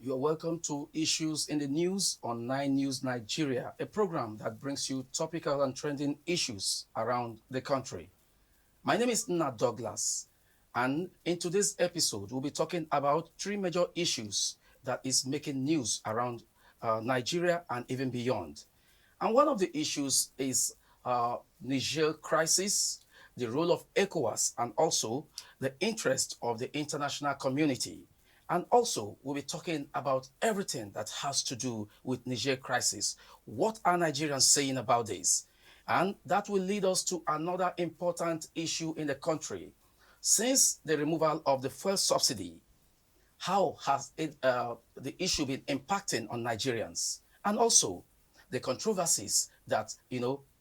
You're welcome to Issues in the News on 9 News Nigeria, a program that brings you topical and trending issues around the country. My name is Nna Douglas, and in today's episode, we'll be talking about three major issues that is making news around Nigeria and even beyond. And one of the issues is Niger crisis, the role of Ecowas, and also the interest of the international community. And also, we'll be talking about everything that has to do with Niger crisis. What are Nigerians saying about this? And that will lead us to another important issue in the country. Since the removal of the fuel subsidy, how has the issue been impacting on Nigerians? And also, the controversies that,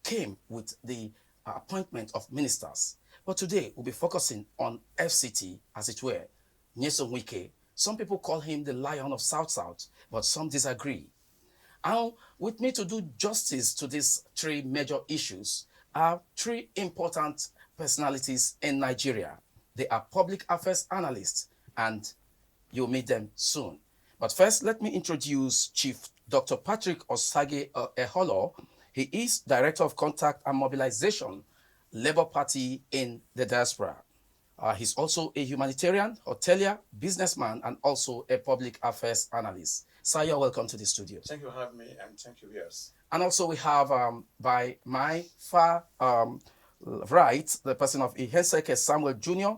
came with the appointment of ministers. But today, we'll be focusing on FCT, as it were, Nyesom Wike. Some people call him the Lion of South-South, but some disagree. And with me to do justice to these three major issues are three important personalities in Nigeria. They are public affairs analysts, and you'll meet them soon. But first, let me introduce Chief Dr. Patrick Osage Eholor. He is Director of Contact and Mobilization, Labour Party in the diaspora. He's also a humanitarian, hotelier, businessman, and also a public affairs analyst. Sir, you're welcome to the studio. Thank you for having me, and thank you, yes. And also we have, by my far right, the person of Ihensekhien Samuel Jr.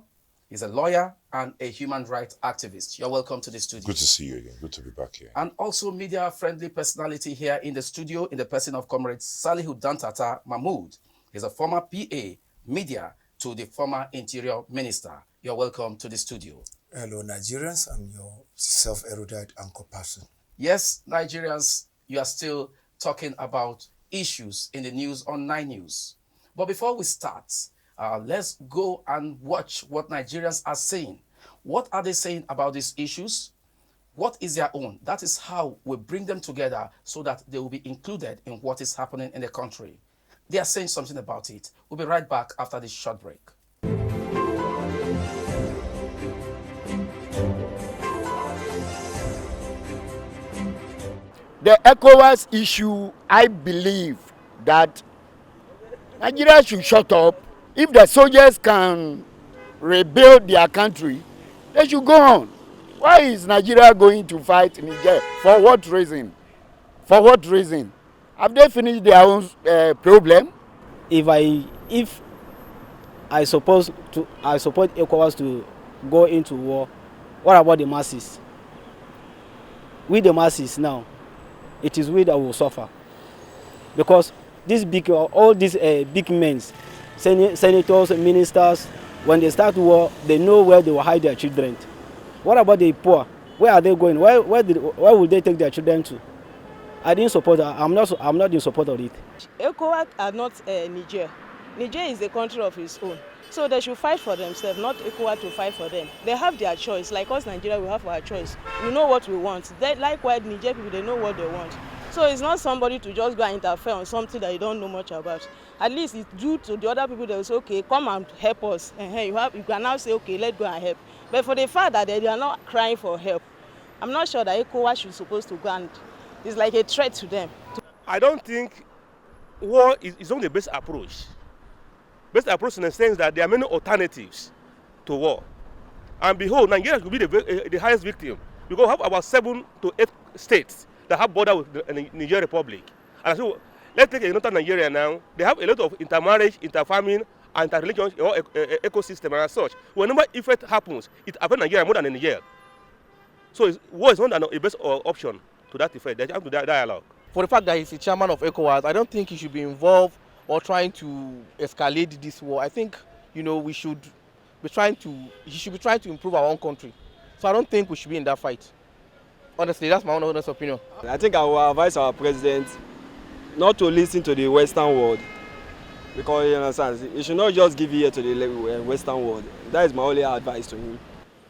He's a lawyer and a human rights activist. You're welcome to the studio. Good to see you again. Good to be back here. And also media-friendly personality here in the studio in the person of Comrade Salihu Dantata Mahmood. He's a former PA, media, to the former Interior Minister. You're welcome to the studio. Hello, Nigerians. I'm your self-erudite anchor person. Yes, Nigerians, you are still talking about issues in the news on 9 News. But before we start, let's go and watch what Nigerians are saying. What are they saying about these issues? What is their own? That is how we bring them together so that they will be included in what is happening in the country. They are saying something about it. We'll be right back after this short break. The Ecowas issue, I believe that Nigeria should shut up. If the soldiers can rebuild their country, they should go on. Why is Nigeria going to fight Niger? For what reason? For what reason? Have they finished their own problem? If I support ECOWAS to go into war, what about the masses? We the masses now, it is we that will suffer, because all these big men, senators, ministers, when they start war, they know where they will hide their children. What about the poor? Where are they going? Where will they take their children to? I didn't support. I'm not in support of it. ECOWAS are not Niger. Niger is a country of its own, so they should fight for themselves, not ECOWAS to fight for them. They have their choice. Like us, Nigeria, we have our choice. We know what we want. Likewise, Niger people, they know what they want. So it's not somebody to just go and interfere on something that you don't know much about. At least it's due to the other people that will say, okay, come and help us. You can now say, okay, let's go and help. But for the fact that they are not crying for help, I'm not sure that ECOWAS should supposed to go and it's like a threat to them. I don't think war is not the best approach. Best approach in the sense that there are many alternatives to war. And behold, Nigeria could be the highest victim. Because we have about 7 to 8 states that have border with the Niger Republic. And so let's take another Nigeria now. They have a lot of intermarriage, interfarming, and interreligion ecosystem and as such. Whenever effect happens, it affects Nigeria more than Niger. So war is not a best option to that effect. They have to dialogue. For the fact that he's the chairman of ECOWAS, I don't think he should be involved or trying to escalate this war. I think, he should be trying to improve our own country. So I don't think we should be in that fight. Honestly, that's my own honest opinion. I think I will advise our president not to listen to the Western world, because you understand, he should not just give ear to the Western world. That is my only advice to him.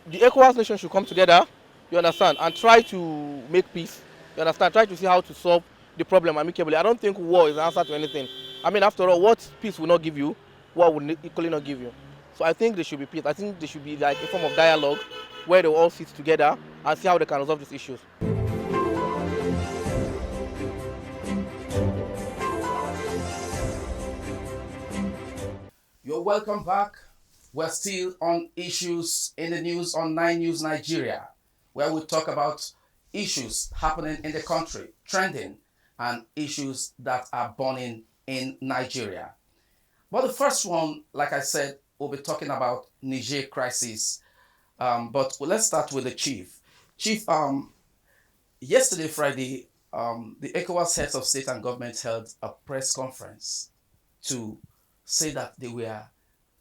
The ECOWAS nation should come together, you understand, and try to make peace. You understand? Try to see how to solve the problem amicably. I don't think war is the answer to anything. I mean, after all, what peace will not give you, war will equally not give you. So I think there should be peace. I think there should be like a form of dialogue where they will all sit together and see how they can resolve these issues. You're welcome back. We're still on issues in the news on 9 News Nigeria, where we talk about issues happening in the country, trending, and issues that are burning in Nigeria. But the first one, like I said, we'll be talking about Niger crisis. But let's start with the chief. Chief, yesterday, Friday, the Ecowas heads of state and government held a press conference to say that they were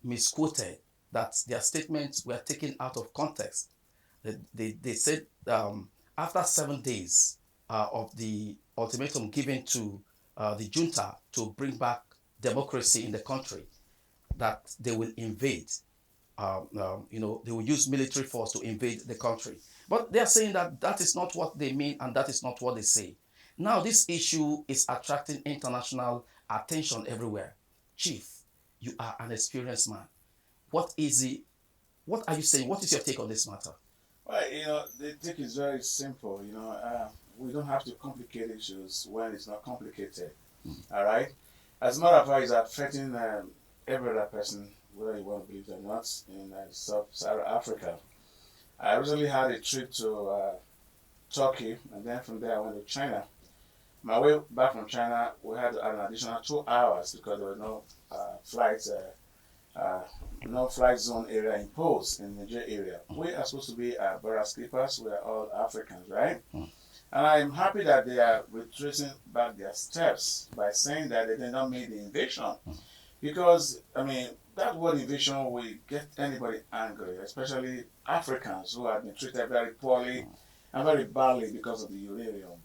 misquoted, that their statements were taken out of context. They said after 7 days of the ultimatum given to the junta to bring back democracy in the country, that they will invade. They will use military force to invade the country. But they are saying that that is not what they mean and that is not what they say. Now, this issue is attracting international attention everywhere. Chief, you are an experienced man. What are you saying? What is your take on this matter? Well, the take is very simple. We don't have to complicate issues when it's not complicated. All right? As a matter of fact, it's affecting every other person, whether you want to believe it or not, in sub-Saharan Africa. I recently had a trip to Turkey, and then from there I went to China. My way back from China, we had an additional 2 hours because there was no no flight zone area imposed in the Niger area. We are supposed to be border keepers. We are all Africans, right? And I'm happy that they are retracing back their steps by saying that they did not make the invasion. Because, that word invasion will get anybody angry, especially Africans who have been treated very poorly and very badly because of the uranium.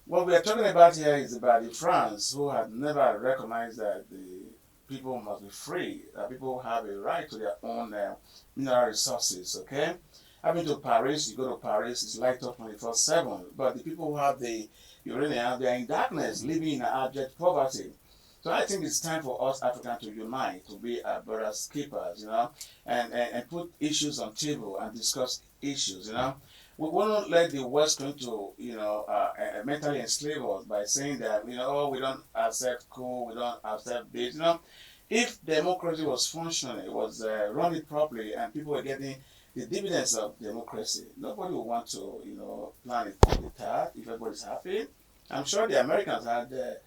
What we are talking about here is about the France who had never recognized that the people must be free, that people have a right to their own mineral resources, okay? I've been to Paris, you go to Paris, it's light up 24/7, but the people who have the uranium, they are in darkness, living in abject poverty. So I think it's time for us Africans to unite, to be border keepers, and put issues on table and discuss issues, We won't let the West come to, mentally enslave us by saying that, we don't accept coal, we don't accept this, If democracy was functioning, it was running properly, and people were getting the dividends of democracy, nobody would want to, plan a coup d'etat if everybody's happy. I'm sure the Americans had the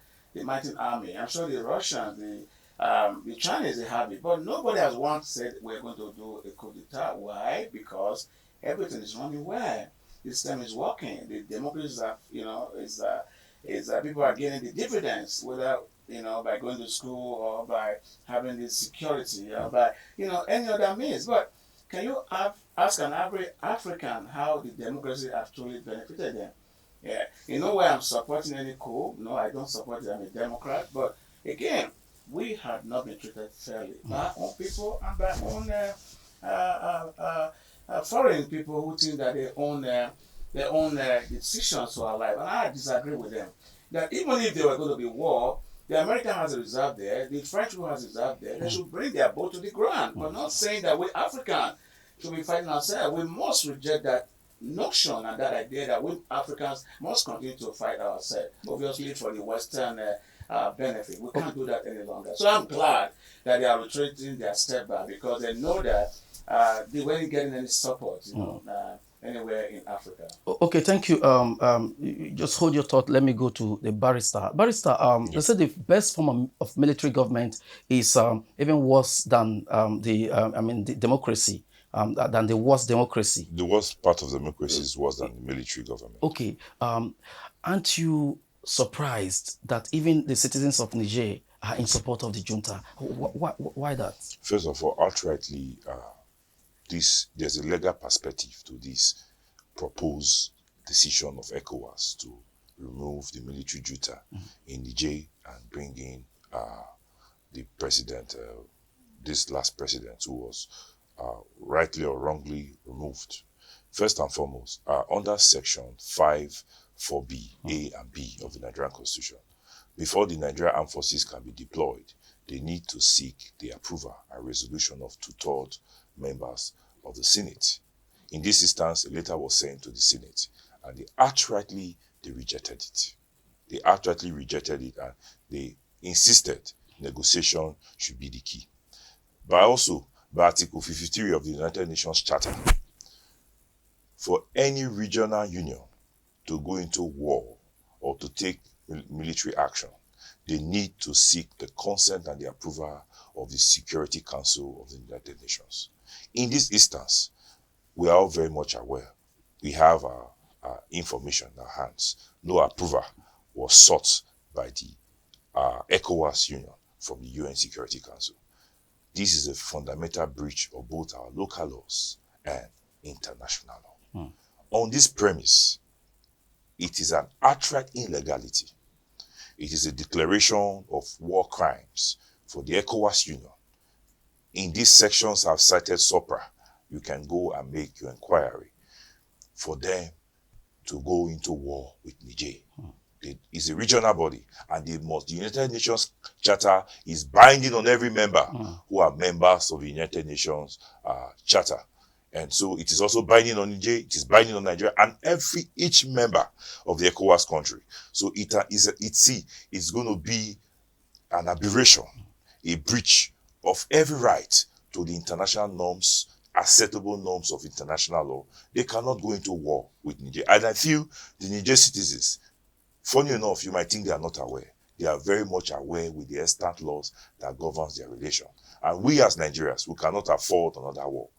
mighty army. I'm sure the Russians, the Chinese, they have it. But nobody has once said we're going to do a coup d'etat. Why? Because everything is running well. The system is working. The democracy is people are getting the dividends without, by going to school or by having the security or by, any other means. But can you ask an average African how the democracy actually benefited them? Yeah, where I'm supporting any coup? No, I don't support it. I'm a Democrat. But again, we have not been treated fairly by our own people and by our own foreign people who think that they own their own decisions to our life. And I disagree with them. That even if there were going to be war, the American has a reserve there, the French who has a reserve there, they should bring their boat to the ground. But not saying that we Africans should be fighting ourselves. We must reject that notion and that idea that we Africans must continue to fight ourselves, obviously for the Western benefit. We can't do that any longer. So I'm glad that they are retreating their step back because they know that they weren't getting any support, anywhere in Africa. Okay, thank you. You just hold your thought. Let me go to the barrister. Barrister, they said the best form of military government is even worse than the democracy. Than the worst democracy. The worst part of democracy is worse than the military government. Okay. Aren't you surprised that even the citizens of Niger are in support of the junta? Why that? First of all, outrightly, there's a legal perspective to this proposed decision of Ecowas to remove the military junta in Niger and bring in the president, this last president who was rightly or wrongly removed. First and foremost, under Section 5(4)(b), A and B of the Nigerian Constitution, before the Nigerian Armed Forces can be deployed, they need to seek the approval and resolution of 2/3 members of the Senate. In this instance, a letter was sent to the Senate, and they rejected it. They outrightly rejected it, and they insisted negotiation should be the key. But also, by Article 53 of the United Nations Charter, for any regional union to go into war or to take military action, they need to seek the consent and the approval of the Security Council of the United Nations. In this instance, we are all very much aware. We have our information in our hands. No approval was sought by the Ecowas Union from the UN Security Council. This is a fundamental breach of both our local laws and international law. On this premise, it is an outright illegality. It is a declaration of war crimes for the Ecowas Union. In these sections I've cited SOPRA. You can go and make your inquiry for them to go into war with Niger. It's a regional body, and the United Nations Charter is binding on every member who are members of the United Nations Charter. And so it is also binding on Niger, it is binding on Nigeria, and each member of the ECOWAS country. So it's going to be an aberration, a breach of every right to the international norms, acceptable norms of international law. They cannot go into war with Niger. And I feel the Niger citizens, funny enough, you might think they are not aware. They are very much aware with the extant laws that governs their relation. And we as Nigerians, we cannot afford another war.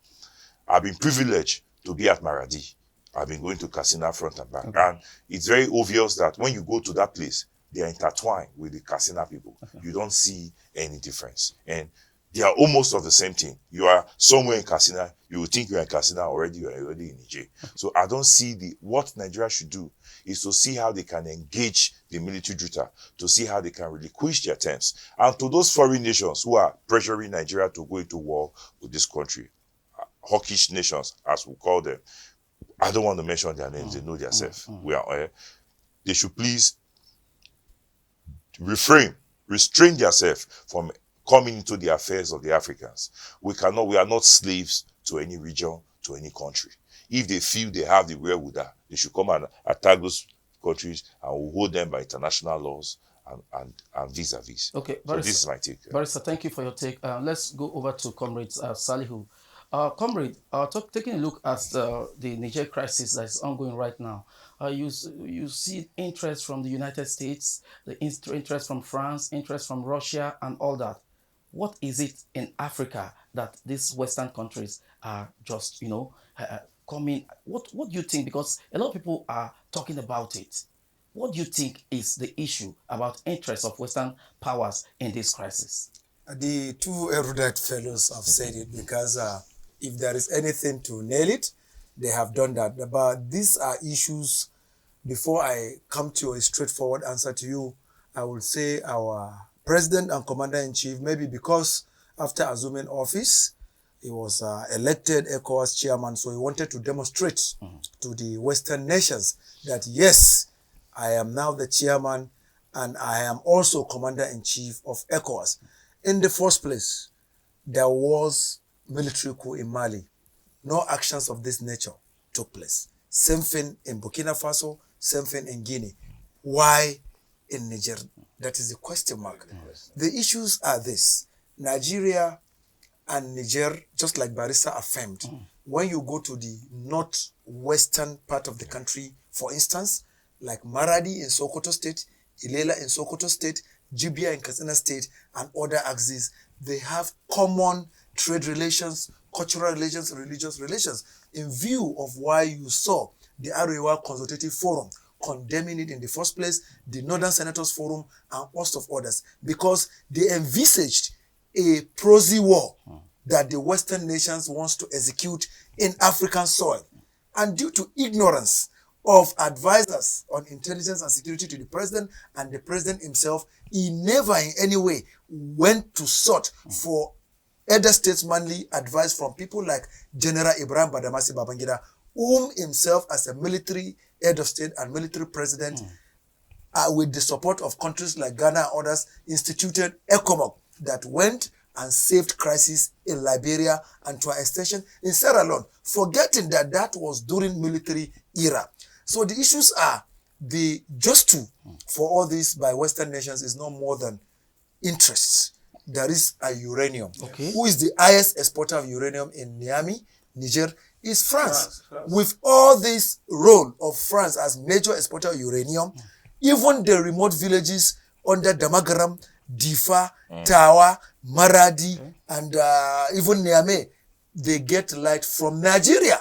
I've been privileged to be at Maradi. I've been going to Katsina front and back. Okay. And it's very obvious that when you go to that place, they are intertwined with the Katsina people. Okay. You don't see any difference. And they are almost of the same thing. You are somewhere in Katsina, you will think you are in Katsina already, you are already in Niger. So I don't see what Nigeria should do is to see how they can engage the military junta, to see how they can relinquish their terms. And to those foreign nations who are pressuring Nigeria to go into war with this country, hawkish nations, as we call them, I don't want to mention their names, they know themselves. They should please restrain themselves from coming into the affairs of the Africans. We are not slaves to any region, to any country. If they feel they have the wherewithal, they should come and attack those countries, and we'll hold them by international laws and vis-a-vis. Okay, so this is my take. Barrister, thank you for your take. Let's go over to Comrade Salihu. Comrade, taking a look at the Niger crisis that is ongoing right now, you see interest from the United States, the interest from France, interest from Russia, and all that. What is it in Africa that these Western countries are just, coming? What do you think? Because a lot of people are talking about it. What do you think is the issue about interest of Western powers in this crisis? The two erudite fellows have said it, because if there is anything to nail it, they have done that. But these are issues. Before I come to a straightforward answer to you, I will say our President and Commander-in-Chief, maybe because after assuming office, he was elected ECOWAS chairman, so he wanted to demonstrate to the Western nations that, yes, I am now the chairman and I am also Commander-in-Chief of ECOWAS. In the first place, there was military coup in Mali. No actions of this nature took place. Same thing in Burkina Faso, same thing in Guinea. Why in Niger? That is the question mark. The issues are this. Nigeria and Niger, just like Barrister affirmed, when you go to the northwestern part of the country, for instance, like Maradi in Sokoto State, Ilela in Sokoto State, Jibia in Katsina State, and other axes, they have common trade relations, cultural relations, religious relations. In view of why you saw the Arewa Consultative Forum condemning it in the first place, the Northern Senators Forum, and host of others, because they envisaged a prosy war that the Western nations wants to execute in African soil. And due to ignorance of advisors on intelligence and security to the president and the president himself, he never in any way went to sort for either statesmanly advice from people like General Ibrahim Badamasi Babangida, whom himself as a military head of state and military president, with the support of countries like Ghana and others, instituted ECOMOG that went and saved crisis in Liberia and to an extension in Sierra Leone, forgetting that that was during military era. So the issues are the just to for all this by Western nations is no more than interests. There is a uranium. Okay. Who is the highest exporter of uranium in Niamey, Niger? Is France. France. With all this role of France as major exporter of uranium, even the remote villages under Damagaram, Difa, Tawa, Maradi, and even Niamey, they get light from Nigeria.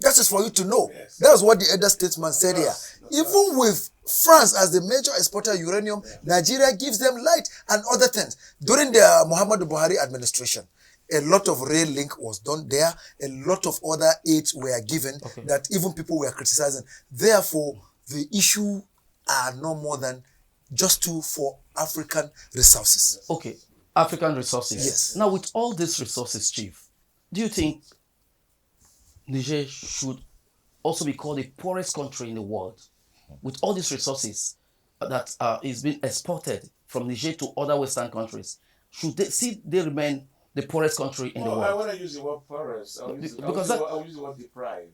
That is for you to know. Yes. That's what the elder statesman said here. That's Even with France as the major exporter of uranium, Nigeria gives them light and other things. During the Muhammadu Buhari administration, a lot of rail link was done there. A lot of other aids were given that even people were criticizing. Therefore, the issue are no more than just for African resources. Okay, African resources. Yes. Now, with all these resources, Chief, do you think Niger should also be called the poorest country in the world? With all these resources that is being exported from Niger to other Western countries, should they remain the poorest country in the I world? want to use the word poorest. I'll use the word deprived.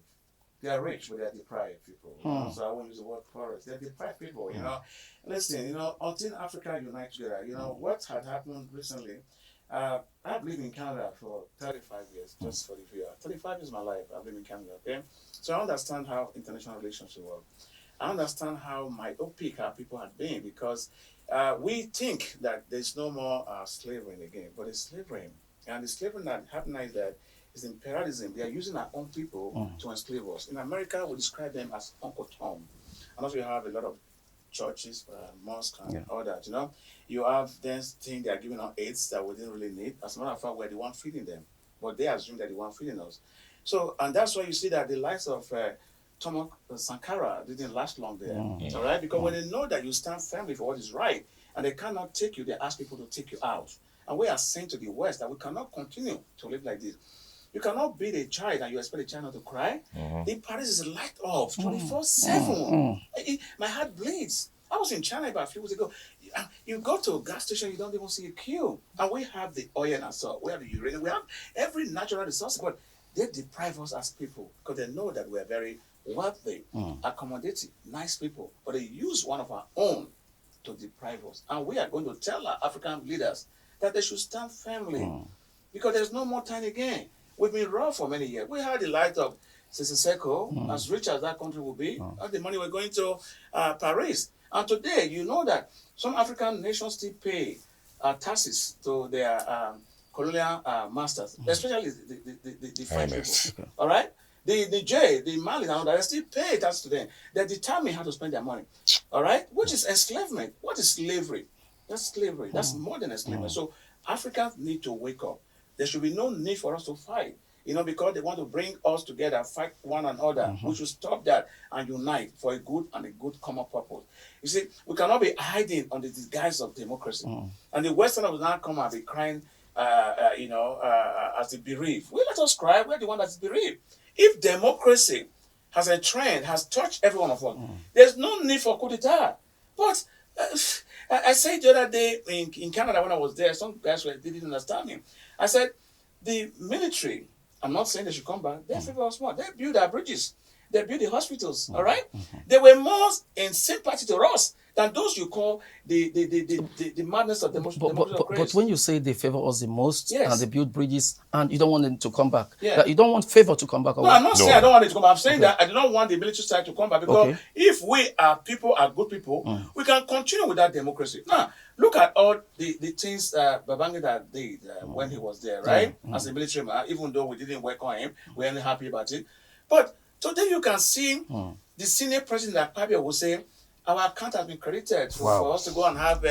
They are rich, but they are deprived people. So I won't use the word poorest. They're deprived people, you know. Listen, until Africa unite together, what had happened recently, I've lived in Canada for 35 years, just for the viewer. 35 years of my life, I've lived in Canada, okay? So I understand how international relations work. I understand how myopic our people have been, because we think that there's no more slavery in the game, but it's slavery. And the slavery that happened is that is imperialism. They are using our own people to enslave us. In America, we describe them as Uncle Tom. And also you have a lot of churches, mosques, and all that, You have then things they are giving out aids that we didn't really need. As a matter of fact, we're the one feeding them. But they assume that the one feeding us. So, and that's why you see that the likes of Thomas Sankara didn't last long there. All right? Because when they know that you stand firmly for what is right, and they cannot take you, they ask people to take you out. And we are saying to the West that we cannot continue to live like this. You cannot beat a child and you expect a child not to cry. The Paris is light up 24/7. My heart bleeds. I was in China about a few weeks ago. You go to a gas station, you don't even see a queue. And we have the oil and salt, we have the uranium, we have every natural resource, but they deprive us as people because they know that we are very wealthy, accommodating, nice people. But they use one of our own to deprive us. And we are going to tell our African leaders that they should stand firmly because there's no more time again. We've been raw for many years. We had the light of Sissoko, as rich as that country will be, all the money we're going to Paris. And today, you know that some African nations still pay taxes to their colonial masters, especially the French people. All right? The Mali, and all that, they still pay taxes to them. They determine how to spend their money. All right? Which is enslavement. What is slavery? That's slavery. That's more than enslavement. So Africans need to wake up. There should be no need for us to fight, because they want to bring us together, fight one another. We should stop that and unite for a good common purpose. You see, we cannot be hiding under the disguise of democracy. And the Westerners will now come and be crying, as the bereaved. Let us cry. We're the one that's bereaved. If democracy has a trend, has touched every one of us, there's no need for coup d'etat. But I said the other day in Canada when I was there, some guys didn't understand me. I said, the military, I'm not saying they should come back, they're very smart. They build our bridges. They build the hospitals, all right? They were more in sympathy to us than those you call the madness of democracy. But when you say they favor us the most, Yes. and they build bridges, and you don't want them to come back, Yeah. that you don't want favor to come back. No, I'm not saying I don't want it to come back. I'm saying Okay. that I do not want the military side to come back because if we are good people, we can continue with that democracy. Now, look at all the things Babangida did when he was there, right? As a military man, even though we didn't welcome him, we're only happy about it. But today you can see the senior president Akpabio will say, our account has been credited for us to go and have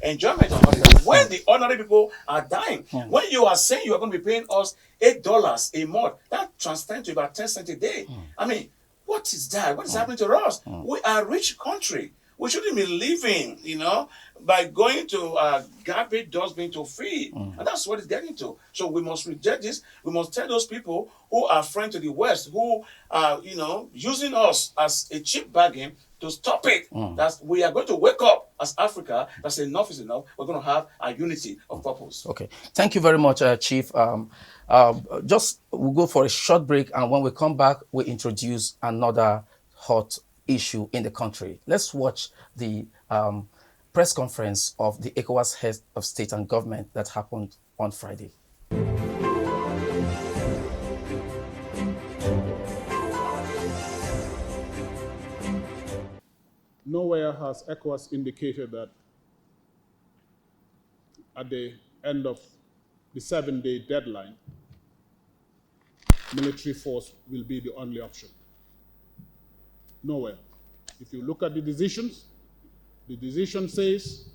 enjoyment of it. When the ordinary people are dying, when you are saying you are going to be paying us $8 a month, that translates to about 10 cents a day. I mean, what is that? What is happening to us? We are a rich country. We shouldn't be living, by going to garbage dustbin to feed. And that's what it's getting to. So we must reject this. We must tell those people who are friends to the West, who are, using us as a cheap bargain to stop it. That we are going to wake up as Africa. That's enough is enough. We're going to have a unity of purpose. Okay. Thank you very much, Chief. Just we'll go for a short break, and when we come back, we introduce another hot issue in the country. Let's watch the press conference of the Ecowas head of state and government that happened on Friday. Nowhere has Ecowas indicated that at the end of the 7-day deadline, military force will be the only option. Nowhere. If you look at the decision says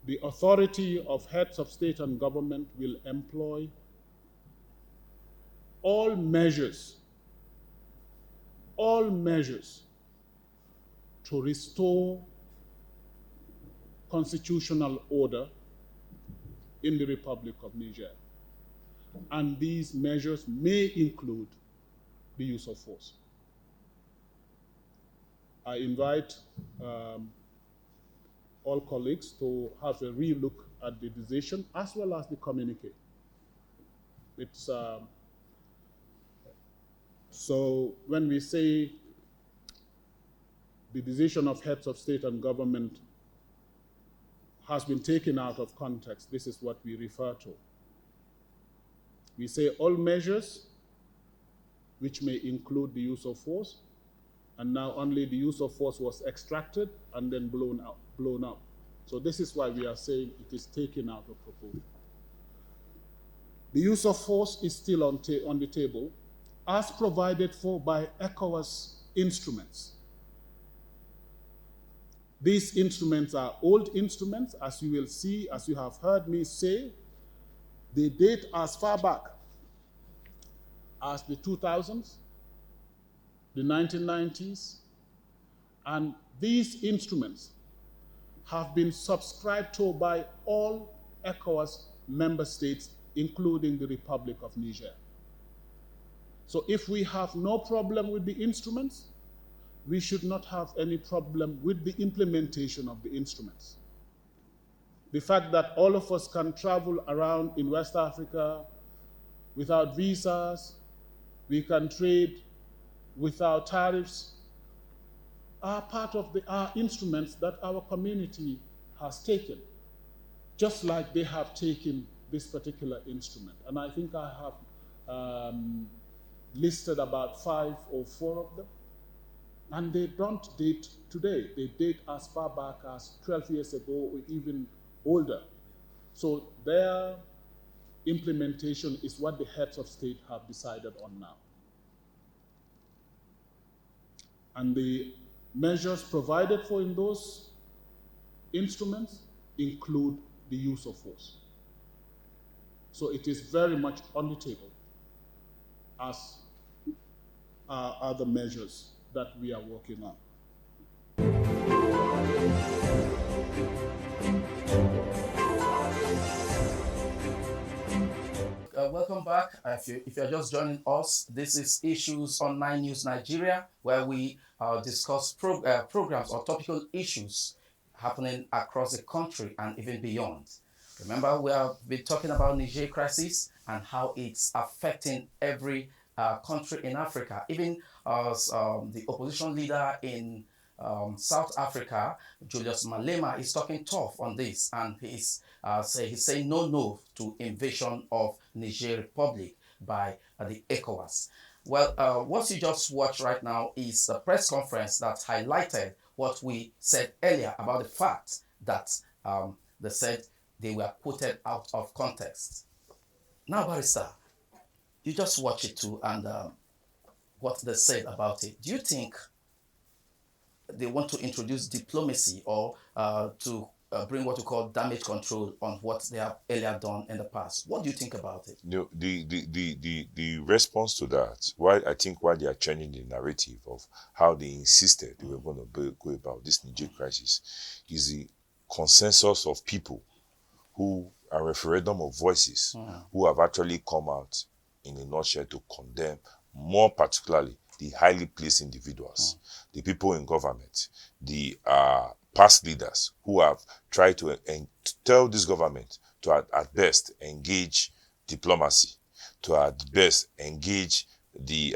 the authority of heads of state and government will employ all measures to restore constitutional order in the Republic of Niger. And these measures may include the use of force. I invite all colleagues to have a re-look at the decision as well as the communique. It's so when we say the decision of heads of state and government has been taken out of context, this is what we refer to. We say all measures which may include the use of force, and now only the use of force was extracted and then blown up. So this is why we are saying it is taken out of proposal. The use of force is still on the table as provided for by ECOWAS instruments. These instruments are old instruments, as you will see, as you have heard me say. They date as far back as the 2000s, the 1990s, and these instruments have been subscribed to by all ECOWAS member states, including the Republic of Niger. So if we have no problem with the instruments, we should not have any problem with the implementation of the instruments. The fact that all of us can travel around in West Africa without visas, we can trade without tariffs, are part of our instruments that our community has taken, just like they have taken this particular instrument. And I think I have listed about 5 or 4 of them. And they don't date today. They date as far back as 12 years ago or even older. So their implementation is what the heads of state have decided on now. And the measures provided for in those instruments include the use of force. So it is very much on the table, as are other measures that we are working on. Welcome back. If you're just joining us, this is Issues on 9 News Nigeria, where we discuss programs or topical issues happening across the country and even beyond. Remember, we have been talking about Niger crisis and how it's affecting every country in Africa. Even as the opposition leader in South Africa, Julius Malema, is talking tough on this, and he's saying no to invasion of Niger Republic by the Ecowas. Well, what you just watched right now is a press conference that highlighted what we said earlier about the fact that they said they were quoted out of context. Now, Barrister, you just watch it too, and what they said about it. Do you think they want to introduce diplomacy or to bring what we call damage control on what they have earlier done in the past. What do you think about it? The response to that, why they are changing the narrative of how they insisted they were going to go about this Niger crisis, is the consensus of people who a referendum of voices who have actually come out in a nutshell to condemn, more particularly the highly placed individuals, the people in government, the past leaders who have tried to tell this government to at best engage diplomacy, to at best engage the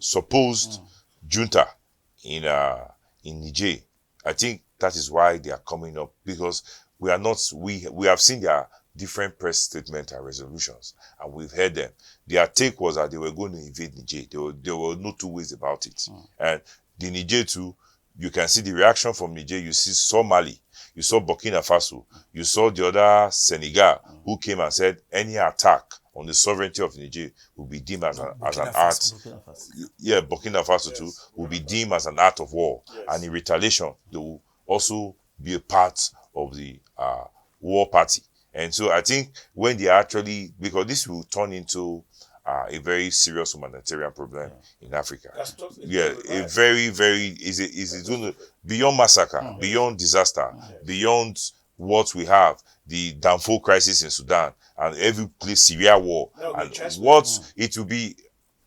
supposed junta in Niger. I think that is why they are coming up, because we have seen their different press statements and resolutions, and we've heard them. Their take was that they were going to invade Niger. There were no two ways about it. And the Niger too, you can see the reaction from Niger. You saw Mali, you saw Burkina Faso, you saw the other Senegal, who came and said any attack on the sovereignty of Niger will be deemed as an act. Yeah, Burkina Faso too will be deemed as an act of war, and in retaliation they will also be a part of the war party. And so I think when they actually, because this will turn into a very serious humanitarian problem in Africa. A very, very, is going to, beyond massacre, beyond disaster, beyond what we have, the Darfur crisis in Sudan, and every place, Syria war, and what it will be,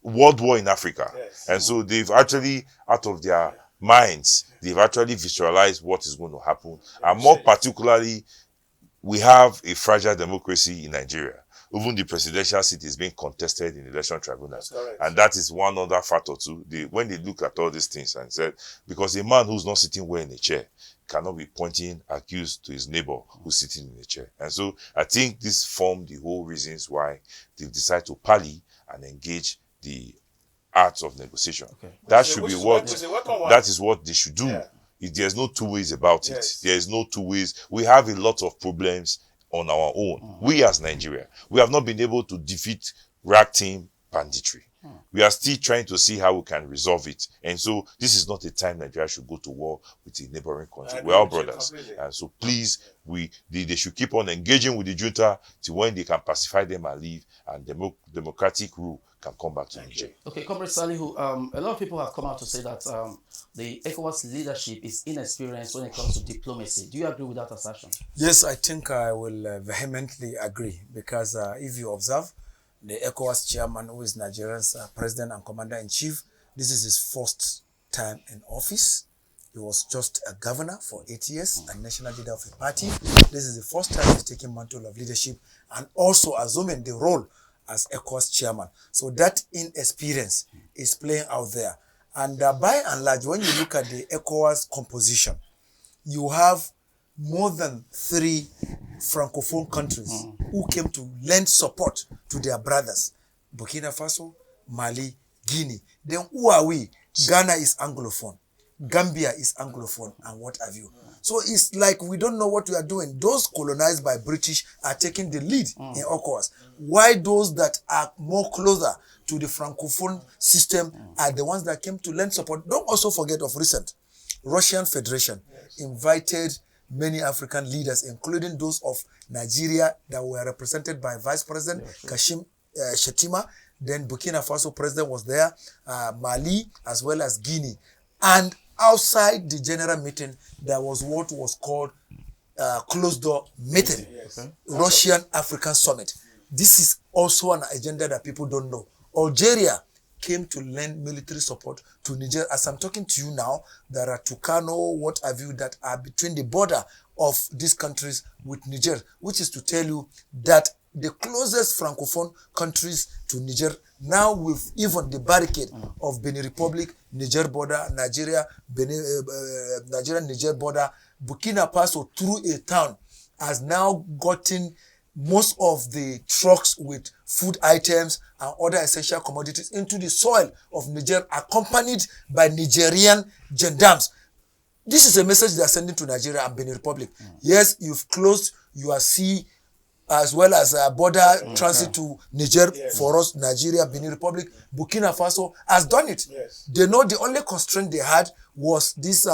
world war in Africa. And so they've actually, out of their minds, they've actually visualized what is going to happen. And more particularly, we have a fragile democracy in Nigeria. Even the presidential seat is being contested in the election tribunals. And that is one other factor too. When they look at all these things and said, because a man who's not sitting well in a chair cannot be pointing accused to his neighbor who's sitting in a chair. And so I think this formed the whole reasons why they've decided to parley and engage the arts of negotiation. That should be that is what they should do. If there's no two ways about it, there is no two ways. We have a lot of problems on our own. We as Nigeria, we have not been able to defeat rag-team banditry. We are still trying to see how we can resolve it. And so this is not a time Nigeria should go to war with a neighboring country. We're all brothers. And so please, they should keep on engaging with the junta till when they can pacify them and leave, and democratic rule can come back to Niger. Okay, Comrade Salihu, a lot of people have come out to say that the ECOWAS leadership is inexperienced when it comes to diplomacy. Do you agree with that assertion? Yes, I think I will vehemently agree, because if you observe, the ECOWAS chairman, who is Nigeria's president and commander-in-chief, this is his first time in office. He was just a governor for 8 years and national leader of a party. This is the first time he's taking mantle of leadership and also assuming the role as ECOWAS chairman. So that inexperience is playing out there. And by and large, when you look at the ECOWAS composition, you have more than 3 francophone countries who came to lend support to their brothers. Burkina Faso, Mali, Guinea. Then who are we? Ghana is Anglophone. Gambia is Anglophone, and what have you. So it's like we don't know what we are doing. Those colonized by British are taking the lead in ECOWAS. Why those that are more closer to the francophone system are the ones that came to lend support? Don't also forget of recent, Russian Federation invited many African leaders, including those of Nigeria that were represented by Vice President Kashim Shettima. Then Burkina Faso president was there, Mali, as well as Guinea. And outside the general meeting, there was what was called closed-door meeting, Russian-African Summit. This is also an agenda that people don't know. Algeria came to lend military support to Niger. As I'm talking to you now, there are Tucano, what have you, that are between the border of these countries with Niger, which is to tell you that the closest francophone countries to Niger, now with even the barricade of Benin Republic, Niger border, Nigeria, Niger border, Burkina Faso through a town has now gotten most of the trucks with food items and other essential commodities into the soil of Niger, accompanied by Nigerian gendarmes. This is a message they are sending to Nigeria and Benin Republic. Yes, you've closed your sea as well as border transit to Niger for us, Nigeria, Benin Republic. Burkina Faso has done it. They know the only constraint they had was this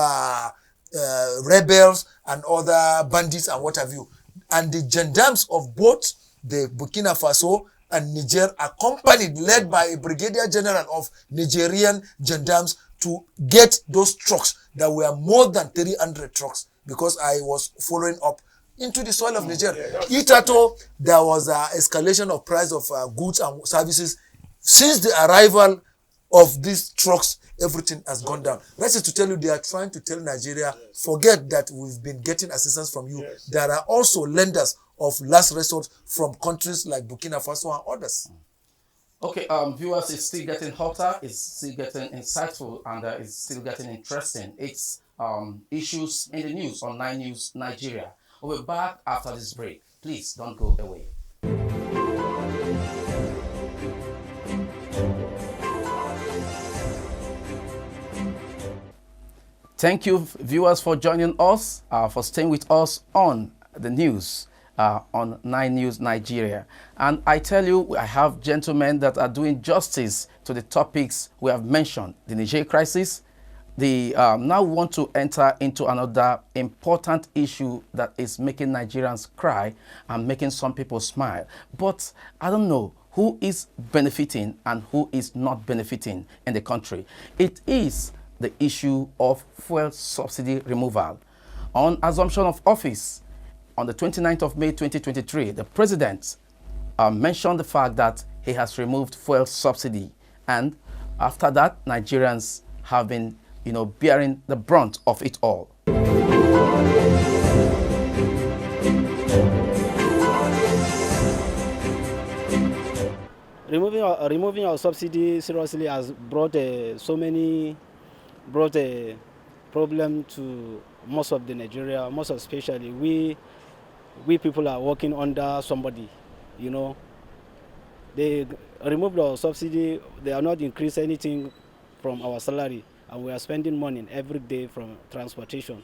rebels and other bandits and what have you. And the gendarmes of both the Burkina Faso and Niger, accompanied, led by a brigadier general of Nigerian gendarmes, to get those trucks that were more than 300 trucks, because I was following up into the soil of Niger. Itato, there was an escalation of price of goods and services. Since the arrival of these trucks, everything has gone down. That is to tell you, they are trying to tell Nigeria, forget that we've been getting assistance from you. There are also lenders of last resort from countries like Burkina Faso and others. Okay, viewers, it's still getting hotter, it's still getting insightful, and it's still getting interesting. It's issues in the news on 9 News Nigeria. We'll be back after this break. Please don't go away. Thank you, viewers, for joining us, for staying with us on the news on 9 News Nigeria. And I tell you, I have gentlemen that are doing justice to the topics we have mentioned. The Niger crisis. Now we want to enter into another important issue that is making Nigerians cry and making some people smile. But I don't know who is benefiting and who is not benefiting in the country. It is the issue of fuel subsidy removal. On assumption of office, on the 29th of May 2023, the president mentioned the fact that he has removed fuel subsidy. And after that, Nigerians have been, bearing the brunt of it all. Removing our subsidy seriously has brought a problem to most of the Nigeria, most especially we people are working under somebody, They removed our subsidy, they are not increased anything from our salary, and we are spending money every day from transportation.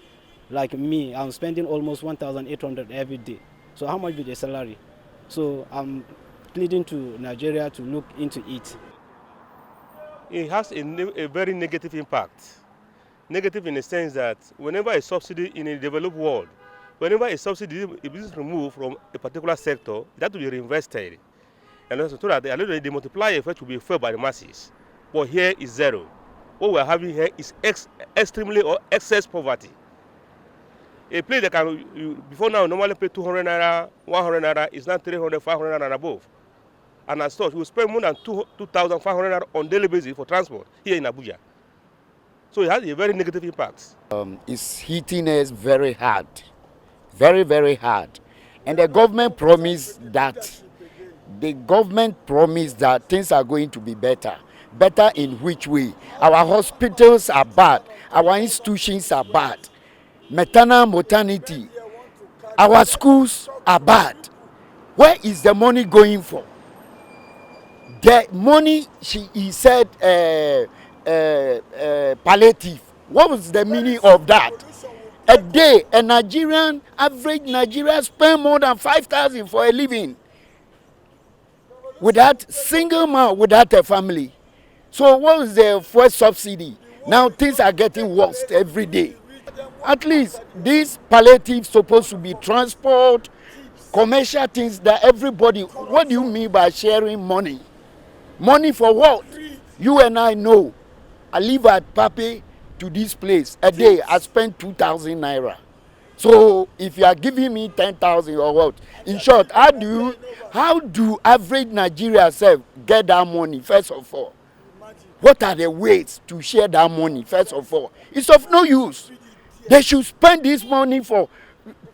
Like me, I'm spending almost 1,800 every day. So how much be the salary? So I'm pleading to Nigeria to look into it. It has a very negative impact. Negative in the sense that whenever a subsidy in a developed world, whenever a subsidy is removed from a particular sector, that will be reinvested. And also so that the multiplier effect will be felt by the masses. But here is zero. What we are having here is extremely or excess poverty. A place that can, before now, normally pay 200 naira, 100 naira, is now 300, 500 naira and above. And as such, we spend more than 2,500 naira on daily basis for transport here in Abuja. So it has a very negative impact. It's hitting us very hard, very, very hard. And the government promised that things are going to be better. Better in which way? Our hospitals are bad. Our institutions are bad. Maternal mortality. Our schools are bad. Where is the money going for? The money, he said, palliative. What was the meaning of that? A day, average Nigerian spend more than 5,000 for a living. Without single man, without a family. So what was the first subsidy? Now things are getting worse every day. At least these palliatives supposed to be transport, commercial things that everybody. What do you mean by sharing money? Money for what? You and I know. I live at Pape to this place. A day I spend 2,000 naira. So if you are giving me 10,000 or what? In short, how do average Nigeria self get that money first of all? What are the ways to share that money first of all? It's of no use. They should spend this money for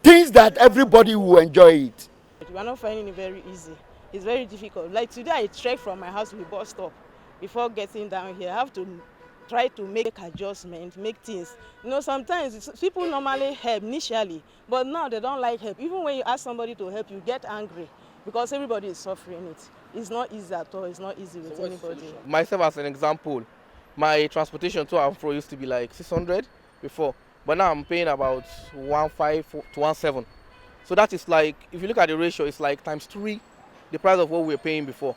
things that everybody will enjoy it. We are not finding it very easy. It's very difficult. Like today I trekked from my house to the bus stop. Before getting down here, I have to try to make adjustments, make things. Sometimes people normally help initially, but now they don't like help. Even when you ask somebody to help, you get angry because everybody is suffering it. It's not easy at all. It's not easy with anybody. Myself as an example, my transportation to and fro used to be like 600 before, but now I'm paying about 1.5 to 1.7. So that is like, if you look at the ratio, it's like ×3 the price of what we were paying before.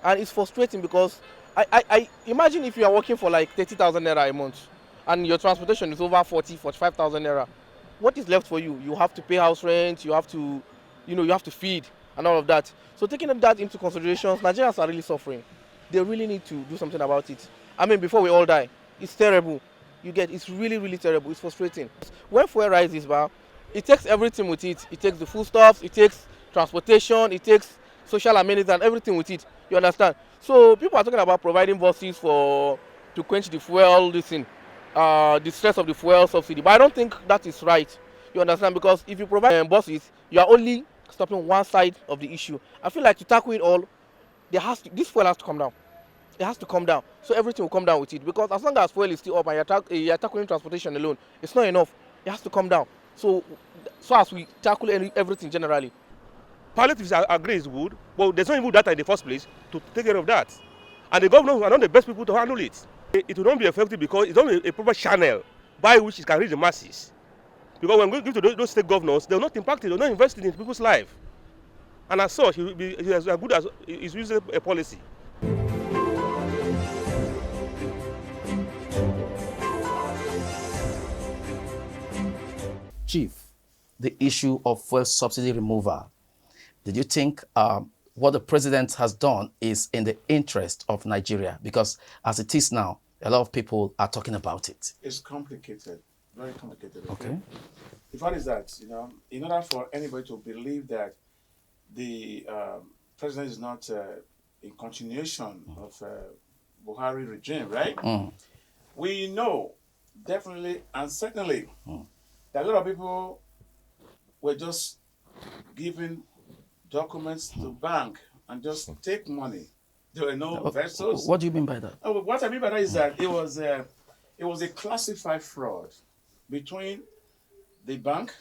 And it's frustrating because I imagine if you are working for like 30,000 naira a month and your transportation is over 45,000 naira, what is left for you? You have to pay house rent, you have to, you have to feed and all of that. So taking that into consideration, Nigerians are really suffering. They really need to do something about it. I mean, before we all die, it's terrible. It's really, really terrible. It's frustrating. When fuel rises, it takes everything with it. It takes the foodstuffs, it takes transportation, it takes social amenities and everything with it. You understand? So people are talking about providing buses to quench the fuel, the stress of the fuel subsidy. But I don't think that is right. You understand? Because if you provide buses, you are only stopping one side of the issue. I feel like to tackle it all, this fuel has to come down. It has to come down. So everything will come down with it. Because as long as fuel is still up and you're tackling transportation alone, it's not enough. It has to come down. So as we tackle everything generally. Palliatives I agree is good, but there's no even data in the first place to take care of that. And the governors are not the best people to handle it. It will not be effective because it's not a proper channel by which it can reach the masses. Because when we give to those state governors, they're not impacted, they're not invested in people's life. And as such, he's as good as he's using a policy. Chief, the issue of fuel subsidy removal. Did you think what the president has done is in the interest of Nigeria? Because as it is now, a lot of people are talking about it. It's complicated, very complicated. Okay. The fact is that, in order for anybody to believe that the president is not in continuation of Buhari regime, right? We know definitely and certainly that a lot of people were just giving documents to bank and just take money. There were no vessels. What do you mean by that? What I mean by that is that it was a classified fraud between the bank,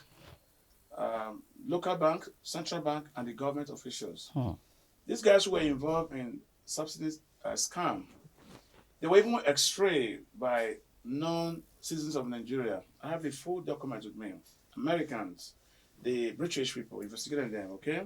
local bank, central bank, and the government officials. These guys were involved in subsidies scam. They were even x-rayed by non-citizens of Nigeria. I have the full document with me. Americans, the British people investigating them, okay?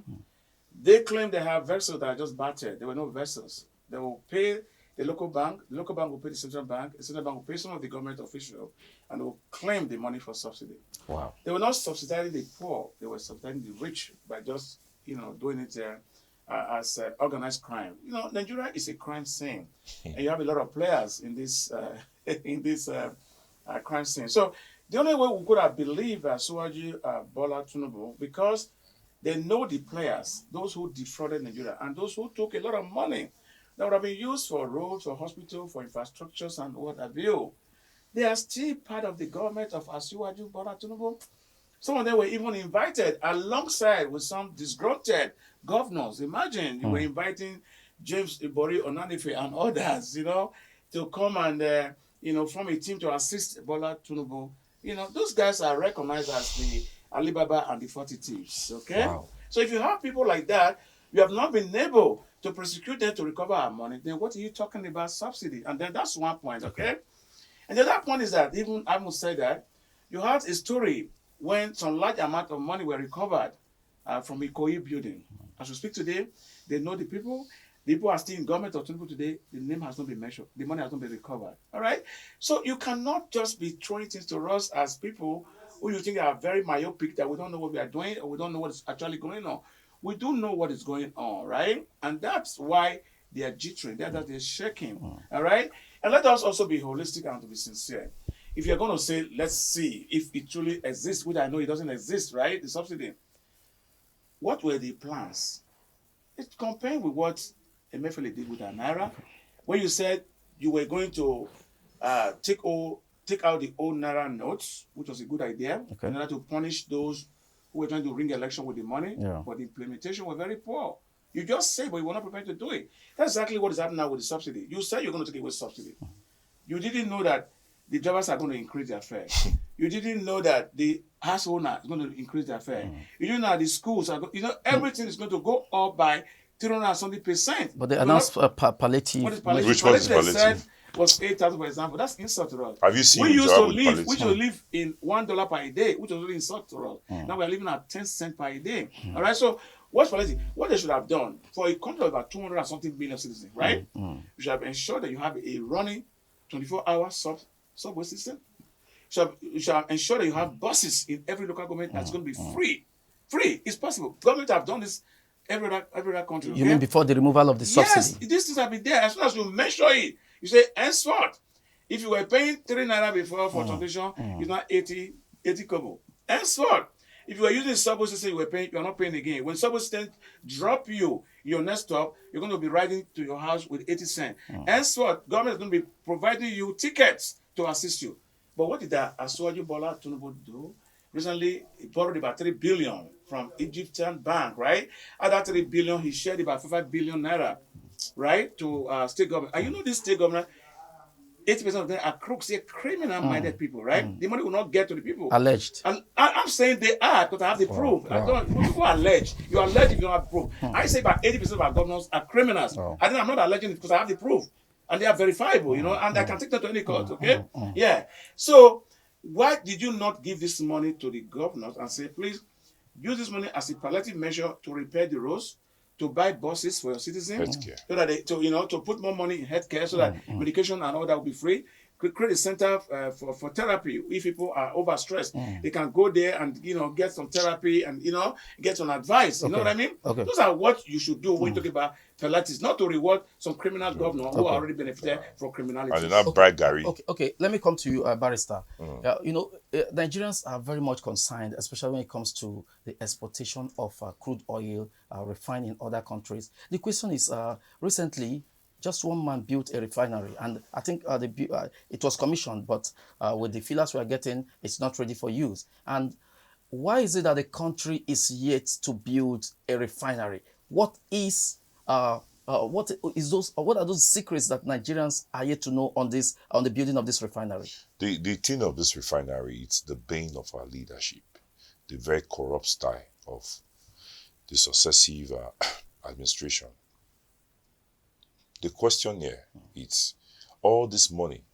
They claim they have vessels that are just battered. There were no vessels. They will pay the local bank will pay the central bank will pay some of the government officials, and they will claim the money for subsidy. Wow. They were not subsidizing the poor, they were subsidizing the rich by just, doing it as organized crime. Nigeria is a crime scene, and you have a lot of players in this crime scene. So the only way we could have believed Suwaji Bola Tinubu, because they know the players, those who defrauded Nigeria, and those who took a lot of money that would have been used for roads, for hospitals, for infrastructures, and what have you. They are still part of the government of Asiwaju Bola Tinubu. Some of them were even invited alongside with some disgruntled governors. Imagine you were inviting James Ibori Onanife and others, to come and, form a team to assist Bola Tinubu. Those guys are recognized as the Alibaba and the 40 thieves, okay? Wow. So if you have people like that, you have not been able to prosecute them to recover our money, then what are you talking about subsidy? And then that's one point, okay? And the other point is that, even I must say that, you had a story when some large amount of money were recovered from Ikoyi building. As we speak today, they know the people. The people are still in government of Tinubu today. The name has not been mentioned. The money has not been recovered. All right? So you cannot just be throwing things to us as people who you think are very myopic, that we don't know what we are doing, or we don't know what is actually going on. We do know what is going on, right? And that's why they are jittering, they're shaking, all right? And let us also be holistic and to be sincere. If you're going to say, let's see if it truly exists, which I know it doesn't exist, right? The subsidy. What were the plans? It's comparing with what Emefiele did with Naira, when you said you were going to take out the old Naira notes, which was a good idea, in order to punish those who were trying to ring election with the money, but the implementation was very poor. You just say, but you were not prepared to do it. That's exactly what is happening now with the subsidy. You said you're going to take away subsidy. You didn't know that the drivers are going to increase their fare. You didn't know that the house owner is going to increase their fare. You didn't know that the schools are going, everything is going to go up by 300%. But they announced palliative. What is palliative? Which one is palliative? Said was 8,000, for example. That's insult to us. Have you seen we used to live in $1 per day, which was really insult to us. Now we're living at 10 cents per day. All right, so what's palliative? What they should have done for a country of about 200 and something million citizens, right? You should have ensured that you have a running 24-hour subway system. you shall ensure that you have buses in every local government that's going to be free. Free. It's possible. Government have done this every other country. You mean before the removal of the subsidy? Yes, these things have been there. As soon as you measure it, you say, henceforth, if you were paying 3 naira before for transportation, it's now 80 kobo. Henceforth, if you were using subway system, you're not paying again. When subway system drop you your next stop, you're going to be riding to your house with 80 cents. Henceforth, government is going to be providing you tickets to assist you. But what did Asuwaju Bola Tinubu do? Recently, he borrowed about 3 billion from Egyptian bank, right? Out of that 3 billion, he shared about 5 billion naira, right, to state government. And you know this state government, 80% of them are crooks, they're criminal-minded people, right? The money will not get to the people. Alleged. And I'm saying they are, because I have the proof. I don't, people allege. You allege if you don't have proof. I say about 80% of our governors are criminals. I think I'm not alleging it because I have the proof. And they are verifiable, you know, and I can take that to any court, okay? Yeah. So, why did you not give this money to the governors and say, please, use this money as a palliative measure to repair the roads, to buy buses for your citizens, so that to put more money in healthcare, so that medication and all that will be free. Create a center for therapy. If people are overstressed, they can go there and get some therapy and get some advice. You know what I mean? Those are what you should do when you talk about Pilates, not to reward some criminal governor who already benefited from criminality. And not bribe Gary. Okay. Let me come to you, Barrister. Nigerians are very much concerned, especially when it comes to the exportation of crude oil refined in other countries. The question is, recently, just one man built a refinery, and I think it was commissioned, but with the fillers we are getting, it's not ready for use. And why is it that the country is yet to build a refinery? What are those secrets that Nigerians are yet to know on the building of this refinery? The thing of this refinery, it's the bane of our leadership, the very corrupt style of the successive administration. The question here is all this money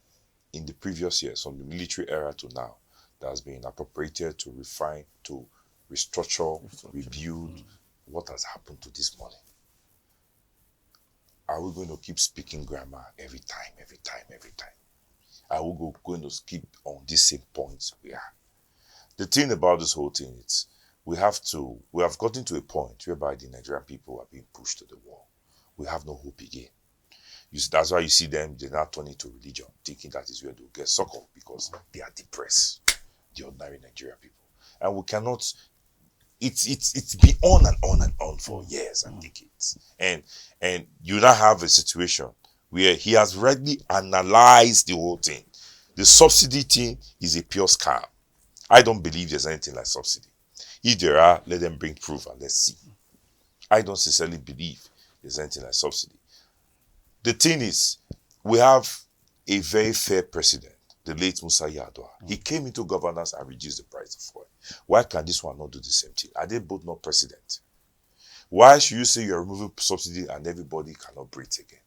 in the previous years, from the military era to now, that has been appropriated to refine, to restructure, rebuild. What has happened to this money? Are we going to keep speaking grammar every time? Are we going to keep on these same points we are? The thing about this whole thing is we have gotten to a point whereby the Nigerian people are being pushed to the wall. We have no hope again. That's why you see them, they're not turning to religion, thinking that is where they'll get succor, because they are depressed, the ordinary Nigerian people. And we cannot, it's been on and on and on for years and decades. And you now have a situation where he has rightly analyzed the whole thing. The subsidy thing is a pure scam. I don't believe there's anything like subsidy. If there are, let them bring proof and let's see. I don't sincerely believe there's anything like subsidy. The thing is, we have a very fair president, the late Musa Yar'Adua. He came into governance and reduced the price of oil. Why can this one not do the same thing? Are they both not president? Why should you say you're removing subsidy and everybody cannot breathe again?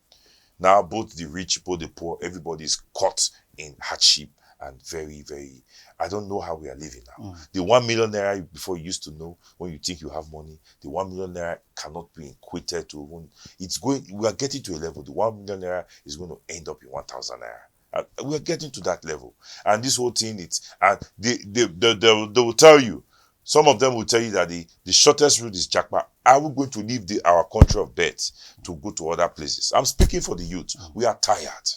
Now, both the rich, both the poor, everybody is caught in hardship and very, very, I don't know how we are living now. The 1 million naira before you used to know, when you think you have money, the 1 million naira cannot be equated to, we are getting to a level, the 1 million naira is going to end up in 1,000 naira. We are getting to that level. And this whole thing, they will tell you, some of them will tell you that the shortest route is Jackpot. Are we going to leave our country of birth to go to other places? I'm speaking for the youth. We are tired.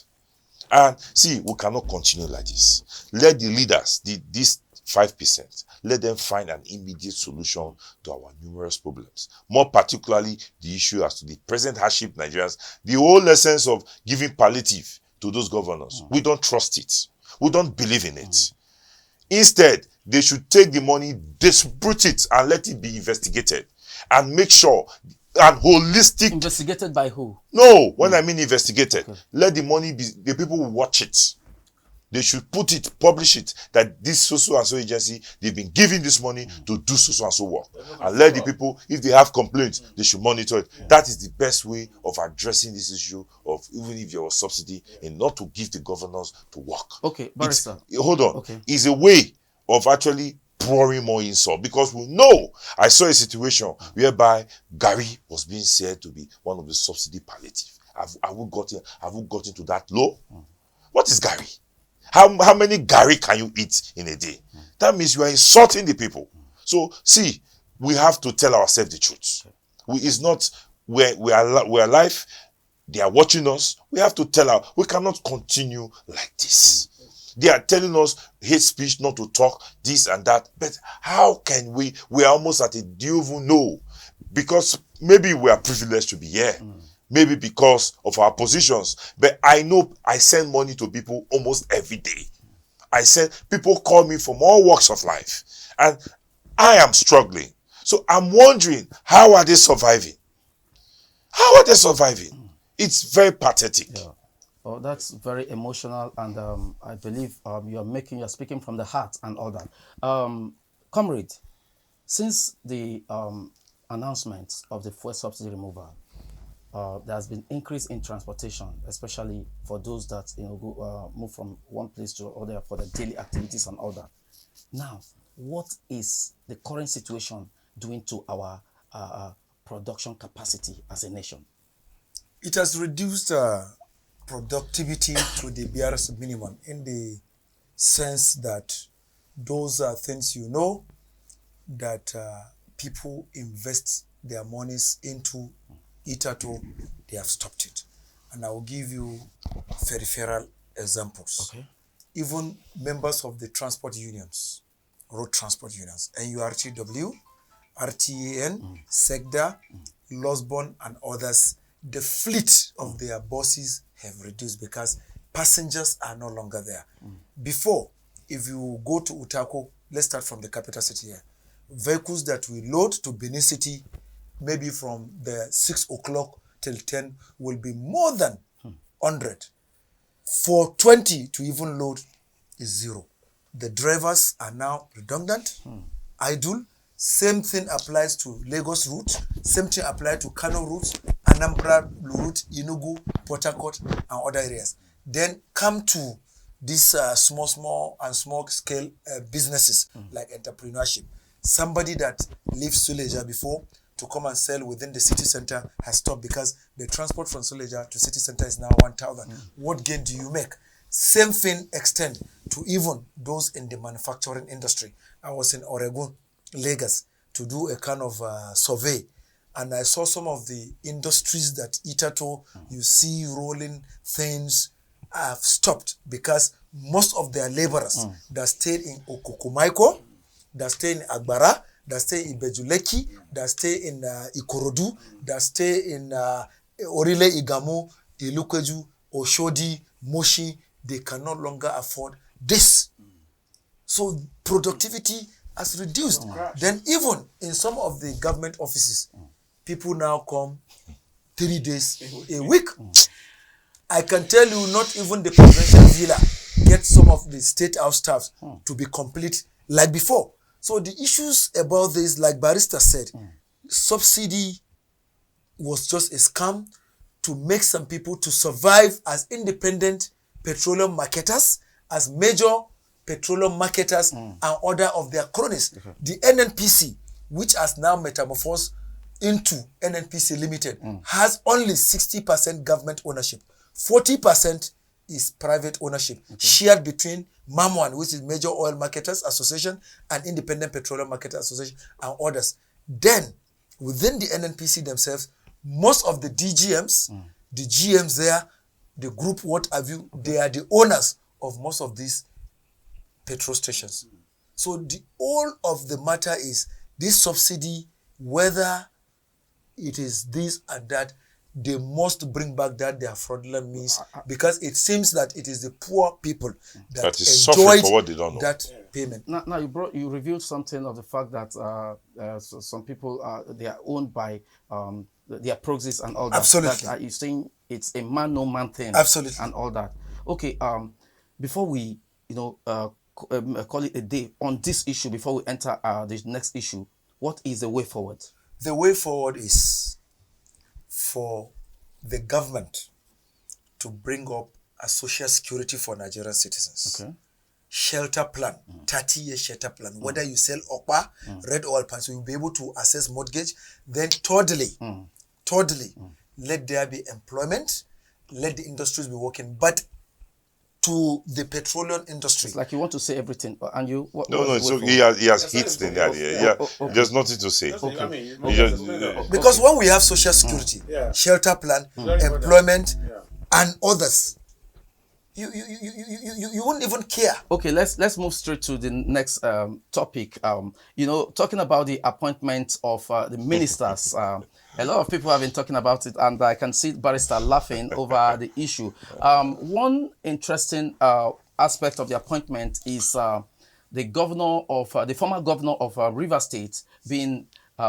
And see, we cannot continue like this. Let the leaders, these 5%, let them find an immediate solution to our numerous problems. More particularly, the issue as to the present hardship Nigerians, the whole essence of giving palliative to those governors. We don't trust it. We don't believe in it. Instead, they should take the money, distribute it, and let it be investigated. And make sure, and holistic. Investigated by who? No, when I mean investigated, let the money be, the people will watch it. They should put it, publish it, that this so and so agency, they've been giving this money to do so and so work. And let the people, if they have complaints, they should monitor it. That is the best way of addressing this issue of, even if there was subsidy, and not to give the governors to work. Okay, Barrister. Hold on. Okay. It's a way of actually pouring more insult, because we know, I saw a situation whereby Gary was being said to be one of the subsidy palliative. Have we gotten to that low? What is Gary? How many gari can you eat in a day? That means you are insulting the people. So see, we have to tell ourselves the truth. It's not we are alive. They are watching us. We have to we cannot continue like this. They are telling us hate speech, not to talk, this and that. But how can we are almost at a do you even know? Because maybe we are privileged to be here. Maybe because of our positions. But I know I send money to people almost every day. People call me from all walks of life. And I am struggling. So I'm wondering, how are they surviving? How are they surviving? It's very pathetic. Yeah. Oh, that's very emotional, and I believe you're speaking from the heart and all that. Comrade, since the announcement of the fuel subsidy removal, there has been increase in transportation, especially for those that move from one place to other for the daily activities and all that. Now, what is the current situation doing to our production capacity as a nation? It has reduced productivity to the barest minimum, in the sense that those are things that people invest their monies into. Itato, they have stopped it. And I will give you peripheral examples. Okay. Even members of the transport unions, road transport unions, NURTW, RTAN, SEGDA, Losbon, and others, the fleet of their buses have reduced because passengers are no longer there. Before, if you go to Utako, let's start from the capital city here, vehicles that we load to Benin City, maybe from the 6 o'clock till 10, will be more than 100. For 20 to even load is 0. The drivers are now redundant, idle. Same thing applies to Lagos route. Same thing applies to Kano route, Anambra route, Enugu, Port Harcourt, and other areas. Then come to these small scale businesses like entrepreneurship. Somebody that leaves Suleja before to come and sell within the city center has stopped because the transport from Suleja to city center is now 1,000. What gain do you make? Same thing extend to even those in the manufacturing industry. I was in Oregon, Lagos, to do a kind of survey, and I saw some of the industries that Itato, you see rolling things, have stopped because most of their laborers that stayed in Okokomaiko, that stay in Agbara, that stay in Bejuleki, that stay in Ikorodu, that stay in Orile Igamu, Ilukeju, Oshodi, Moshi, they can no longer afford this. So productivity has reduced. Then even in some of the government offices, people now come 3 days a week. I can tell you, not even the presidential villa get some of the state house staffs to be complete like before. So the issues about this, like Barrister said, subsidy was just a scam to make some people to survive as independent petroleum marketers, as major petroleum marketers and other of their cronies. The NNPC, which has now metamorphosed into NNPC Limited, has only 60% government ownership. 40% is private ownership, shared between MAMWAN, which is Major Oil Marketers Association, and Independent Petroleum Marketers Association, and others. Then, within the NNPC themselves, most of the DGMs, the GMs there, the group, what have you, they are the owners of most of these petrol stations. So the all of the matter is this subsidy, whether it is this and that, they must bring back that their fraudulent means, because it seems that it is the poor people that enjoyed for what they don't know. that payment. Now you revealed something of the fact that so some people they are owned by their proxies and all that. Absolutely. That, you're saying it's a man no man thing. Absolutely. And all that. Okay. Before we call it a day on this issue, before we enter the next issue, what is the way forward? The way forward is for the government to bring up a social security for Nigerian citizens. Okay. Shelter plan, 30-year shelter plan. Whether you sell okpa, red oil pants, you'll be able to access mortgage. Then thirdly, let there be employment, let the industries be working. But to the petroleum industry. It's like you want to say everything, and you... No, so he has hit the nail here. There's nothing to say. Because when we have social security, shelter plan, employment, and others, you wouldn't even care. Okay, let's move straight to the next topic. Talking about the appointment of the ministers. A lot of people have been talking about it, and I can see Barrister laughing over the issue. One interesting aspect of the appointment is the former governor of Rivers State being,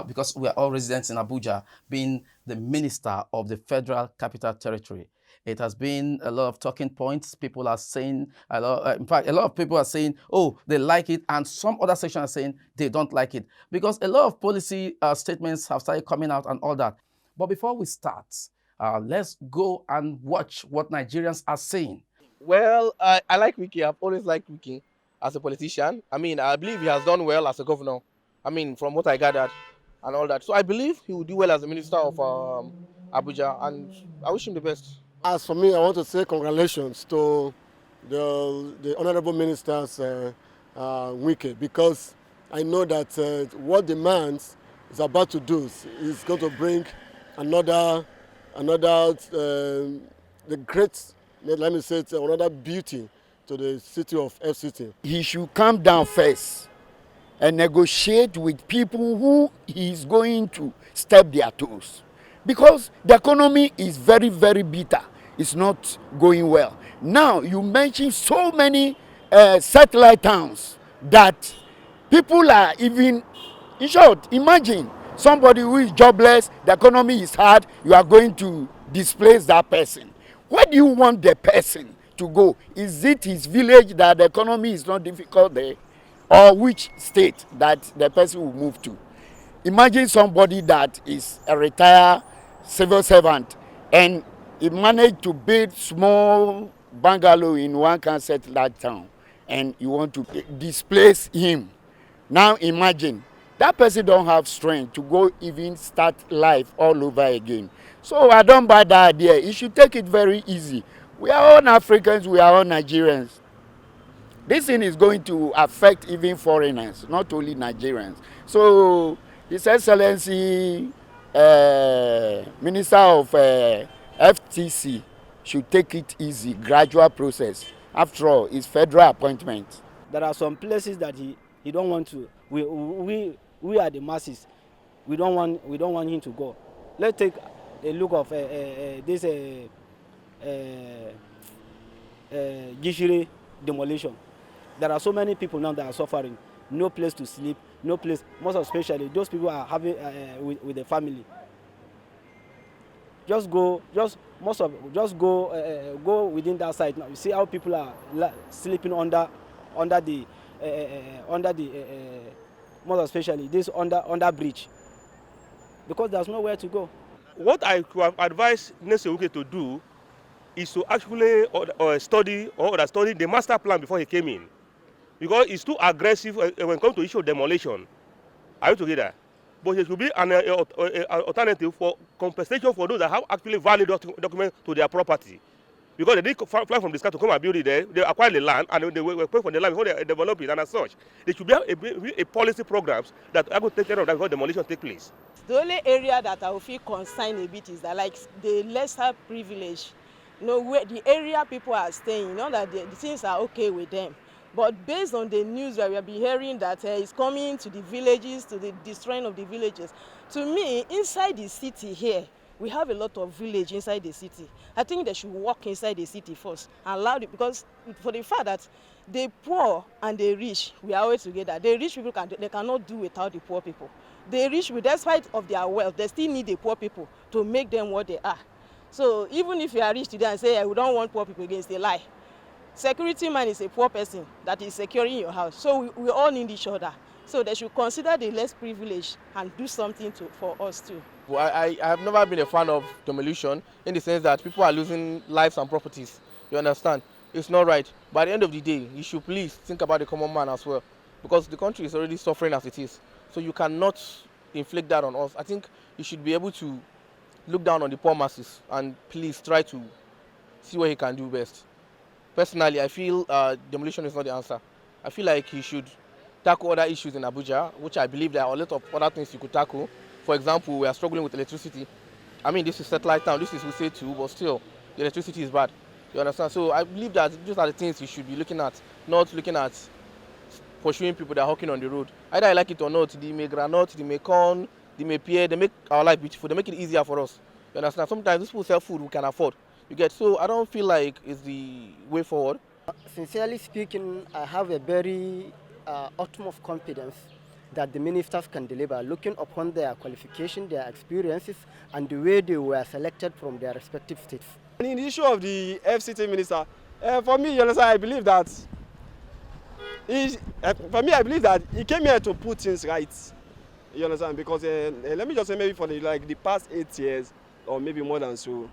because we are all residents in Abuja, being the minister of the Federal Capital Territory. It has been a lot of talking points. People are saying, in fact, a lot of people are saying, oh, they like it, and some other sections are saying they don't like it, because a lot of policy statements have started coming out and all that. But before we start, let's go and watch what Nigerians are saying. Well, I like Wike. I've always liked Wike as a politician. I mean, I believe he has done well as a governor. I mean, from what I gathered and all that. So I believe he will do well as the minister of Abuja, and I wish him the best. As for me, I want to say congratulations to the Honorable Ministers Wike, because I know that what the man is about to do is going to bring another beauty to the city of FCT. He should come down first and negotiate with people who he is going to step their toes. Because the economy is very, very bitter. It's not going well. Now, you mentioned so many satellite towns that people are even, in short, imagine somebody who is jobless, the economy is hard, you are going to displace that person. Where do you want the person to go? Is it his village that the economy is not difficult there? Or which state that the person will move to? Imagine somebody that is a retired civil servant and he managed to build small bungalow in one satellite town, and you want to displace him. Now imagine, that person don't have strength to go even start life all over again. So I don't buy that idea. You should take it very easy. We are all Africans, we are all Nigerians. This thing is going to affect even foreigners, not only Nigerians. So His Excellency Minister of FTC should take it easy, gradual process. After all, it's federal appointment. There are some places that he don't want to. We are the masses. We don't want him to go. Let's take a look of this Gishiri demolition. There are so many people now that are suffering. No place to sleep, no place. Most especially those people are having with the family. Just go within that site now. You see how people are sleeping under the most especially this under bridge, because there's nowhere to go. What I could advise Nyesom Wike to do is to actually study the master plan before he came in, because it's too aggressive when it comes to issue of demolition. Are you together? But it should be an alternative for compensation for those that have actually valid documents to their property. Because they did fly from the sky to come and build it there, they acquired the land and they were paying for the land before they develop it, and as such, there should be a policy programs that are going to take care of that before demolition take place. The only area that I will feel concerned a bit is that, like, the lesser privilege, where the area people are staying, that the things are okay with them. But based on the news that we have been hearing that it's coming to the villages, to the destroying of the villages, to me, inside the city here, we have a lot of village inside the city. I think they should walk inside the city first and allow it, because for the fact that the poor and the rich, we are always together. The rich people they cannot do without the poor people. The rich, despite of their wealth, they still need the poor people to make them what they are. So even if you are rich today and say, we don't want poor people again, it's a lie. Security man is a poor person that is securing your house. So we all need each other. So they should consider the less privileged and do something for us too. Well, I have never been a fan of demolition, in the sense that people are losing lives and properties. You understand? It's not right. But at the end of the day, you should please think about the common man as well, because the country is already suffering as it is. So you cannot inflict that on us. I think you should be able to look down on the poor masses and please try to see what he can do best. personally, I feel demolition is not the answer. I feel like he should tackle other issues in Abuja, which I believe there are a lot of other things you could tackle. For example, we are struggling with electricity. I mean, this is satellite town, this is Wuse too, but still, the electricity is bad. You understand? So I believe that these are the things you should be looking at, not looking at pursuing people that are hawking on the road. Either I like it or not, they may granite, they may corn, they may pear, they make our life beautiful, they make it easier for us. You understand? Sometimes these people sell food we can afford. You get? So I don't feel like it's the way forward. Sincerely speaking, I have a very utmost confidence that the ministers can deliver, looking upon their qualification, their experiences, and the way they were selected from their respective states. And in the issue of the FCT Minister, for me, you understand, I believe that I believe that he came here to put things right. You understand? Because let me just say, maybe for the past 8 years, or maybe more than so,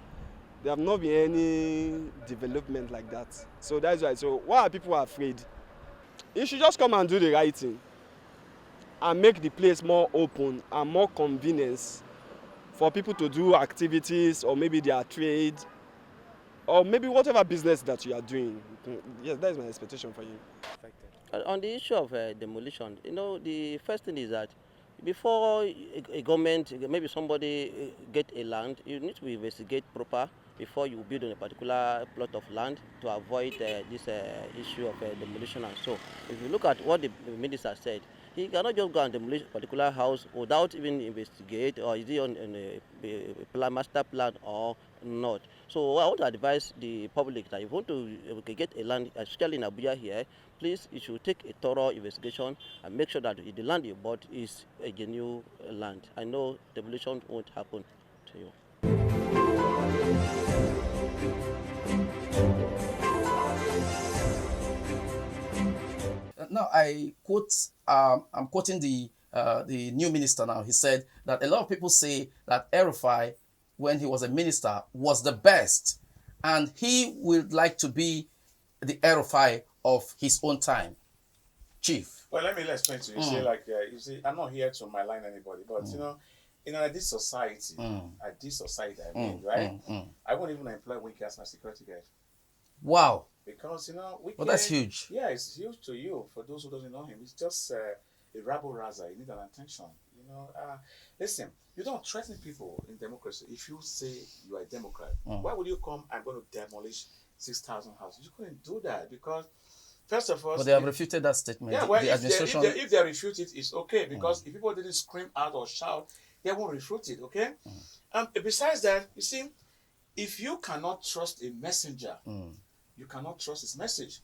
there have not been any development like that. So that's why. So why are people afraid? He should just come and do the right thing and make the place more open and more convenience for people to do activities or maybe their trade or maybe whatever business that you are doing. Yes, that is my expectation for you. On the issue of demolition, the first thing is that before a government, maybe somebody get a land, you need to investigate proper before you build on a particular plot of land to avoid this issue of demolition. And so, if you look at what the minister said, he cannot just go and demolish a particular house without even investigate, or is he on a master plan or not. So I want to advise the public that if you want to get a land, especially in Abuja here, please, you should take a thorough investigation and make sure that the land you bought is a genuine land. I know demolition won't happen to you. Now I quote. I'm quoting the new minister now. He said that a lot of people say that El-Rufai, when he was a minister, was the best, and he would like to be the El-Rufai of his own time. Chief. Well, let me explain to you. You see, I'm not here to malign anybody, but in this society, right? I won't even employ Wike as my security guard. Wow. Because Wike, well, that's huge. Yeah, it's huge to you. For those who don't know him, it's just a rabble rouser. You need an attention. Listen, you don't threaten people in democracy. If you say you are a Democrat, why would you come and go to demolish 6,000 houses? You couldn't do that because, first of all, but they have refuted that statement. Yeah, well, the administration... if they refute it, it's okay because if people didn't scream out or shout, they won't refute it. Okay. And besides that, you see, if you cannot trust a messenger, you cannot trust his message.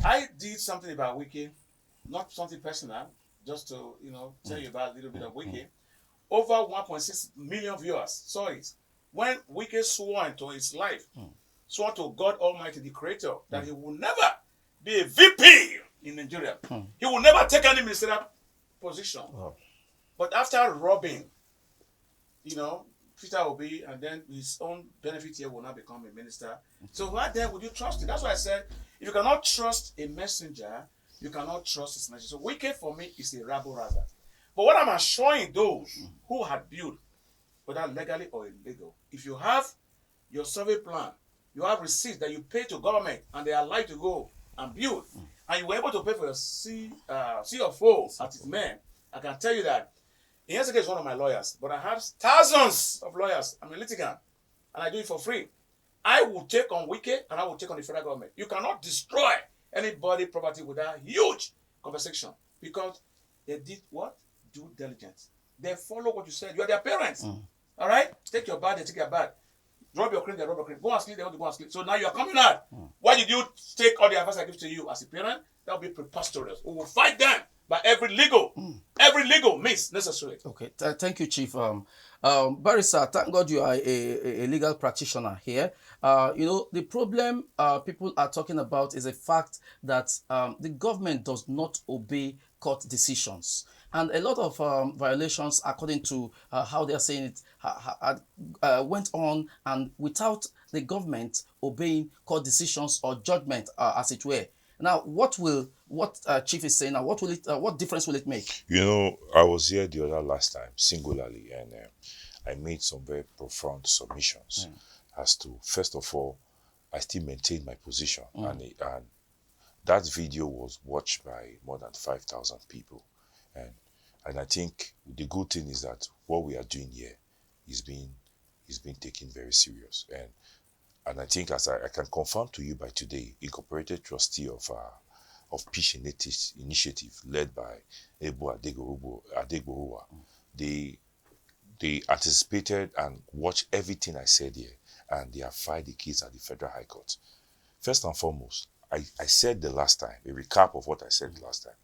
I did something about Wike, not something personal, just to tell you about a little bit of Wike. Over 1.6 million viewers saw it. When Wike swore into his life, swore to God Almighty, the Creator, that he will never be a VP in Nigeria. He will never take any ministerial position. But after robbing, Peter Obi, and then his own benefit here will not become a minister. So why then would you trust it? That's why I said, if you cannot trust a messenger, you cannot trust his message. So Wike for me is a rabble rouser. But what I'm assuring those who had built, whether legally or illegal, if you have your survey plan, you have receipts that you pay to government and they are allowed to go and build, and you were able to pay for your CFO at its men, I can tell you that Ihensekhien is one of my lawyers, but I have thousands of lawyers. I'm a litigant, and I do it for free. I will take on Wike, and I will take on the federal government. You cannot destroy anybody's property without huge compensation because they did what? Due diligence. They follow what you said. You are their parents. All right? Take your bad, they take your bad. Drop your cream, they drop your cream. Go and sleep, they want to go and sleep. So now you are coming out. Why did you take all the advice I give to you as a parent? That will be preposterous. We will fight them by every legal means necessary. Okay, thank you, Chief. Barrister, thank God you are a legal practitioner here. The problem people are talking about is the fact that the government does not obey court decisions. And a lot of violations, according to how they are saying it, went on and without the government obeying court decisions or judgment, as it were. Now, what Chief is saying now, what difference will it make? I was here the other last time, singularly, and I made some very profound submissions as to, first of all, I still maintain my position. And that video was watched by more than 5,000 people. And I think the good thing is that what we are doing here is being taken very serious. And I think, as I can confirm to you by today, Incorporated Trustee of Peace Initiative led by Ebu Adegboruwa, they anticipated and watched everything I said here, and they have filed the case at the Federal High Court. First and foremost, I said the last time, a recap of what I said the last time.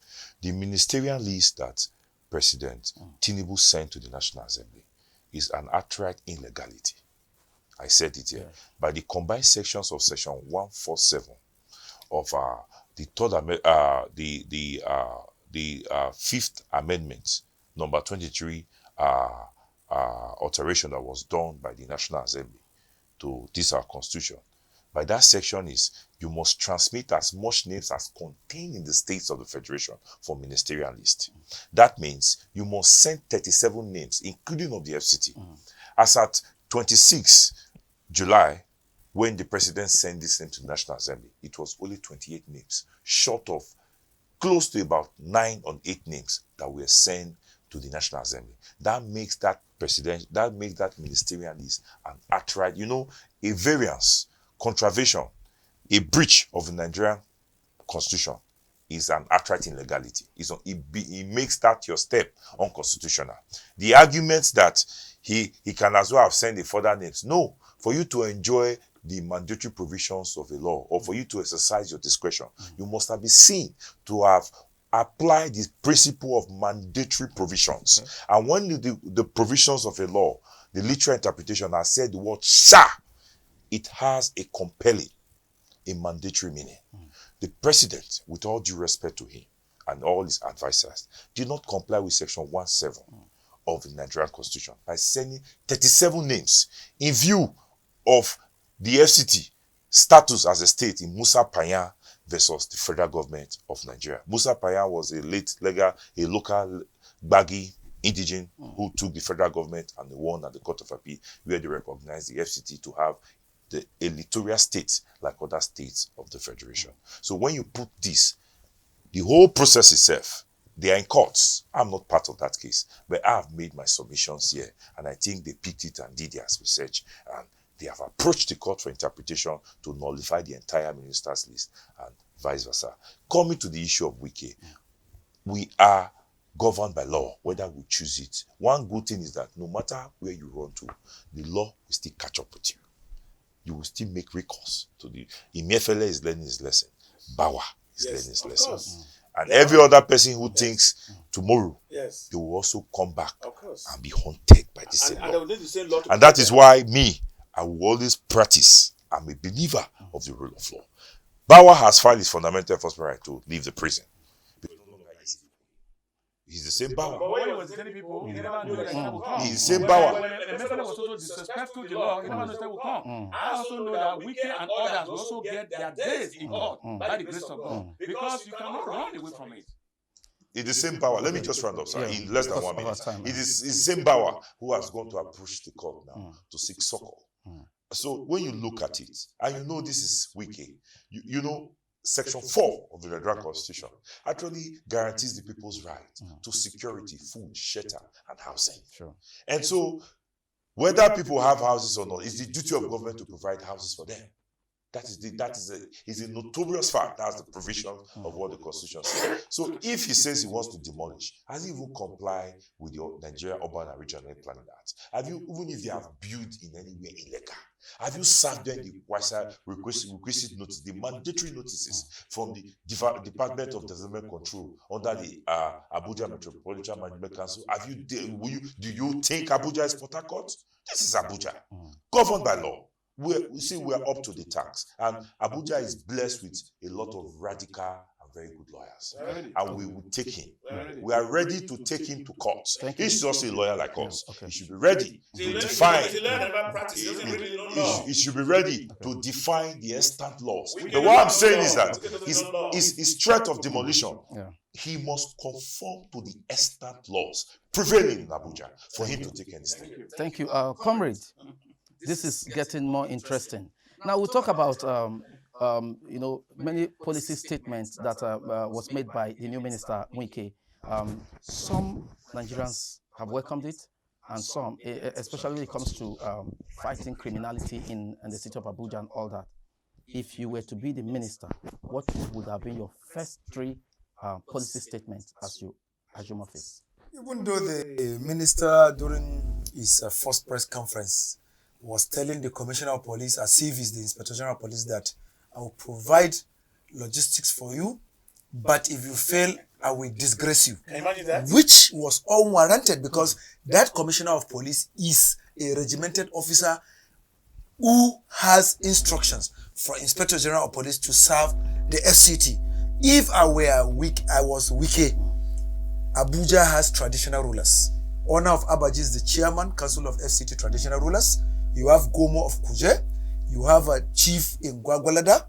The ministerial list that President Tinubu sent to the National Assembly is an outright illegality. I said it here. By the combined sections of Section 147 of the Fifth Amendment, number 23, alteration that was done by the National Assembly to this our Constitution. By that section is, you must transmit as much names as contained in the states of the Federation for ministerial list. That means you must send 37 names, including of the FCT. As at 26 July, when the president sent this name to the National Assembly, it was only 28 names, short of close to about 9 or 8 names that were sent to the National Assembly. That makes that ministerial list an outright, a variance, contravention, a breach of the Nigerian Constitution is an outright illegality. It makes that your step unconstitutional. The argument that he can as well have sent the further names. No, for you to enjoy the mandatory provisions of a law, or for you to exercise your discretion, you must have been seen to have applied the principle of mandatory provisions. And when the provisions of a law, the literal interpretation has said the word shall, it has a compelling, a mandatory meaning. The president, with all due respect to him and all his advisors, did not comply with Section 17 of the Nigerian Constitution by sending 37 names in view of the FCT status as a state in Musa Panya versus the federal government of Nigeria. Musa Panya was a local Gbagi indigene who took the federal government and won at the Court of Appeal, where they recognized the FCT to have the electoral state like other states of the Federation. So when you put this, the whole process itself, they are in courts. I'm not part of that case, but I have made my submissions here, and I think they picked it and did their research, and they have approached the court for interpretation to nullify the entire minister's list and vice versa. Coming to the issue of Wike, we are governed by law, whether we choose it. One good thing is that no matter where you run to, the law will still catch up with you. You will still make recourse to the... Imefele is learning his lesson. Bawa is learning his lesson. And every other person who thinks tomorrow, they will also come back and be haunted by the same law. And that is why I will always practice. I'm a believer of the rule of law. Bawa has filed his fundamental enforcement right to leave the prison. He's the same Bawa. But when he was telling people, he never knew that he would come. He's the same Bawa. When Emefiele was also disrespectful to the law, he never knew that he would come. I also know that Wike and others will also get their days in court by the grace of God, because you cannot run away from it. It's the same Bawa. Let me just round up, sir, in less than 1 minute. It is the same Bawa who has gone to approach the court now to seek succor. So when you look at it, and you know this is Wike, you know Section 4 of the Nigerian Constitution actually guarantees the people's right to security, food, shelter, and housing. And so, whether people have houses or not, it's the duty of government to provide houses for them. That is a notorious fact. That's the provision of what the Constitution says. So if he says he wants to demolish, has he even complied with the Nigeria Urban and Regional Planning Act? Have you, even if they have built in any way illegal, have you served them the requisite notice, the mandatory notices from the Department of Development Control under the Abuja Metropolitan Management Council? Do you think Abuja is Port Harcourt? This is Abuja, governed by law. We are up to the task, and Abuja is blessed with a lot of radical and very good lawyers, and we will take him. We are ready to take him to court. He's just a lawyer like us. He should be ready to define. He should be ready to define the extant laws. But what I'm saying is that his threat of demolition, he must conform to the extant laws prevailing in Abuja for him to take any step. Thank you, comrade. This is getting more interesting. Now we'll talk about many policy statements that was made by the new minister Wike. Some Nigerians have welcomed it, and some, especially when it comes to fighting criminality in the city of Abuja and all that. If you were to be the minister, what would have been your first three policy statements as you assume office? Even though the minister during his first press conference was telling the commissioner of police, as if he's the inspector general of police, that I will provide logistics for you, but if you fail, I will disgrace you. Can you imagine that? Which was unwarranted, because that commissioner of police is a regimented officer who has instructions for inspector general of police to serve the FCT. If I was Wike, Abuja has traditional rulers. Honor of Abaji is the chairman, council of FCT traditional rulers. You have Gomo of Kuje. You have a chief in Gwagwalada,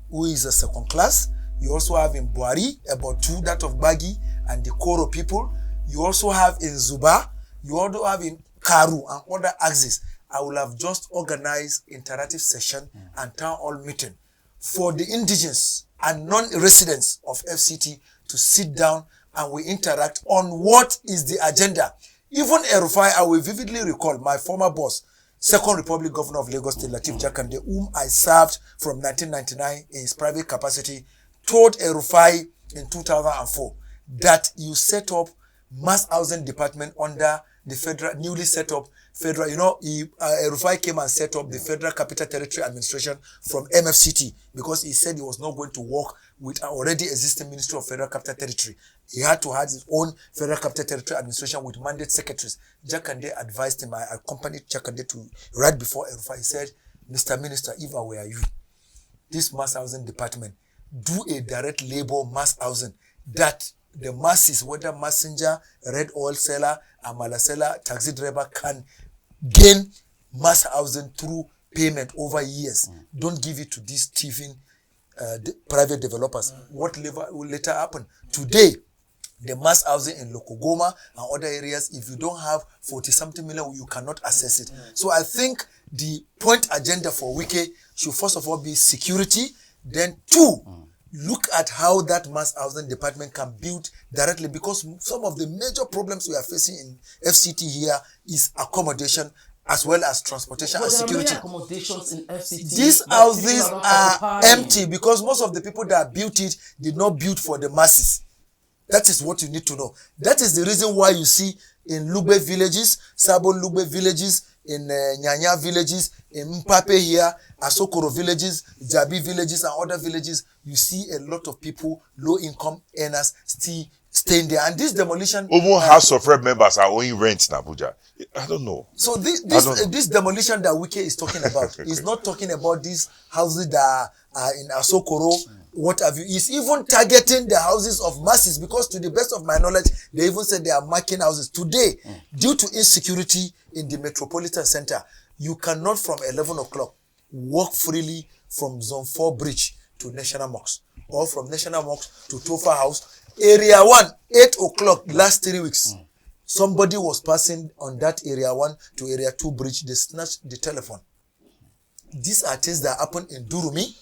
who is a second class. You also have in Buari, about two, that of Bagi and the Koro people. You also have in Zuba. You also have in Karu and other axes. I will have just organized interactive session and town hall meeting for the indigenous and non-residents of FCT to sit down and we interact on what is the agenda. Even Erufai, I will vividly recall my former boss, Second Republic Governor of Lagos State, Lateef Jakande, whom I served from 1999 in his private capacity, told Erufai in 2004 that you set up mass housing department under the federal, newly set up federal, Erufai came and set up the Federal Capital Territory Administration from MFCT because he said he was not going to work with an already existing Ministry of Federal Capital Territory. He had to have his own Federal Capital Territory Administration with mandate secretaries. Jakande advised him, I accompanied Jakande to, right before Erufai, he said, Mr. Minister, if I were you, this mass housing department, do a direct labor mass housing that the masses, whether messenger, red oil seller, amala seller, taxi driver, can gain mass housing through payment over years. Don't give it to these thieving private developers. What will later happen? Today, the mass housing in Lokogoma and other areas, if you don't have 40-something million, you cannot access it. So I think the point agenda for Wike should first of all be security, then two, look at how that mass housing department can build directly, because some of the major problems we are facing in FCT here is accommodation as well as transportation and security. Accommodations in FCT. These houses are empty because most of the people that built it did not build for the masses. That is what you need to know. That is the reason why you see in Lugbe villages, Sabo Lugbe villages, in Nyanya villages, in Mpape here, Asokoro villages, Jabi villages, and other villages, you see a lot of people, low-income earners, still staying there. And this demolition... Even House of Rep members are owing rent in Abuja. I don't know. So this demolition that Wike is talking about is not talking about these houses that are in Asokoro, what have you. He's even targeting the houses of masses, because to the best of my knowledge, they even said they are marking houses. Today, due to insecurity in the metropolitan center, you cannot from 11 o'clock walk freely from Zone 4 Bridge to National Mosque, or from National Mosque to Tofa House. Area 1, 8 o'clock, last 3 weeks. Somebody was passing on that Area 1 to Area 2 Bridge. They snatched the telephone. These are things that happen in Durumi,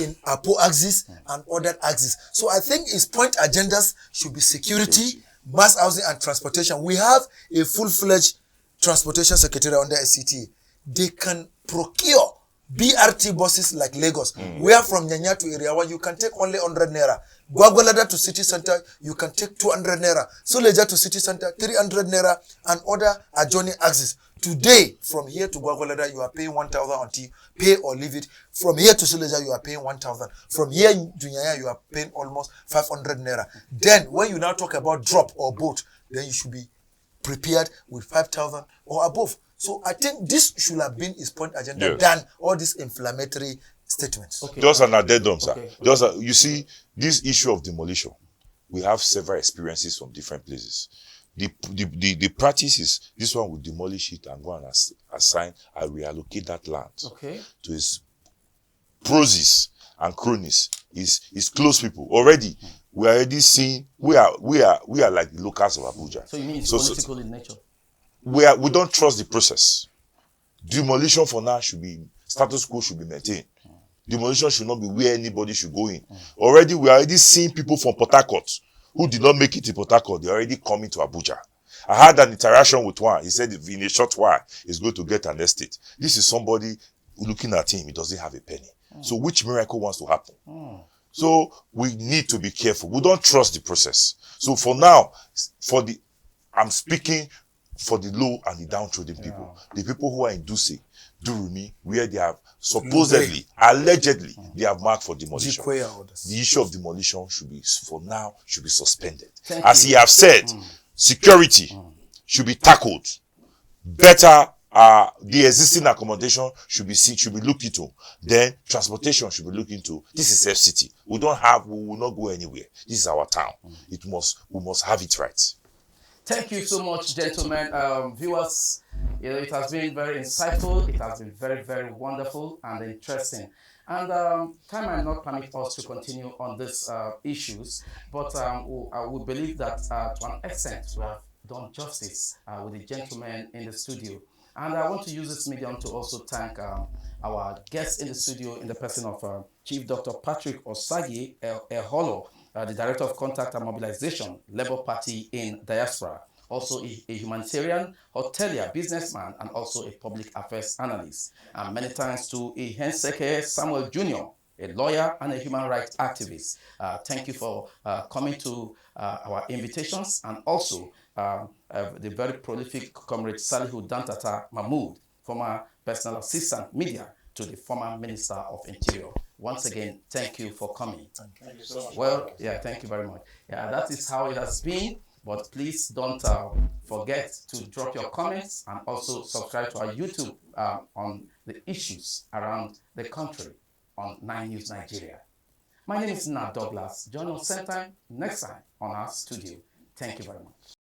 in Apo axis and other axis. So I think his point agendas should be security, mass housing and transportation. We have a full-fledged transportation secretariat under SCT. They can procure BRT buses like Lagos, where from Nyanya to Area 1, you can take only 100 naira. Gwagwalada to city center, you can take 200 naira. Suleja to city center, 300 naira, and other adjoining axis. Today, from here to Gwagwalada, you are paying 1,000 until pay or leave it. From here to Suleja, you are paying 1,000. From here to Nyanya, you are paying almost 500 naira. Then, when you now talk about drop or boat, then you should be prepared with 5,000 or above. So I think this should have been his point agenda than all these inflammatory statements. Okay. Just an addendum, sir. You see, this issue of demolition, we have several experiences from different places. The practice is this one will demolish it and go and assign and reallocate that land to his proses and cronies, his close people. Already, we are already seeing we are like the locals of Abuja. So you mean it's political in nature? We don't trust the process. Demolition for now should be Status quo should be maintained. Demolition should not be where anybody should go in. Already, we are already seeing people from Port Harcourt who did not make it to Port Harcourt. They're already coming to Abuja. I had an interaction with one. He said in a short while, he's going to get an estate. This is somebody looking at him. He doesn't have a penny. So which miracle wants to happen? So we need to be careful. We don't trust the process. So for now, I'm speaking for the low and the downtrodden people. The people who are in Duse, Durumi, where they have supposedly, allegedly, they have marked for demolition. The issue of demolition should be, for now, should be suspended. As he have said, security should be tackled. Better, the existing accommodation should be looked into. Then transportation should be looked into. This is FCT. We will not go anywhere. This is our town. We must have it right. Thank you so much, gentlemen. Viewers, it has been very insightful. It has been very, very wonderful and interesting. And time might not permit us to continue on these issues, but we believe that to an extent we have done justice with the gentlemen in the studio. And I want to use this medium to also thank our guests in the studio in the person of Chief Dr. Patrick Osagi Eholor, the Director of Contact and Mobilization, Labour Party in Diaspora, also a humanitarian, hotelier, businessman, and also a public affairs analyst. And many thanks to Ihensekhien Samuel Jr., a lawyer and a human rights activist. Thank you for coming to our invitations, and also the very prolific comrade Salihu Dantata Mahmood, former personal assistant media to the former Minister of Interior. Once again, thank you for coming. Thank you so much. Well, yeah, thank you very much. Yeah, that is how it has been. But please don't forget to drop your comments and also subscribe to our YouTube on the issues around the country on 9 News Nigeria. My name is Nat Douglas. Join us same time next time on our studio. Thank you very much.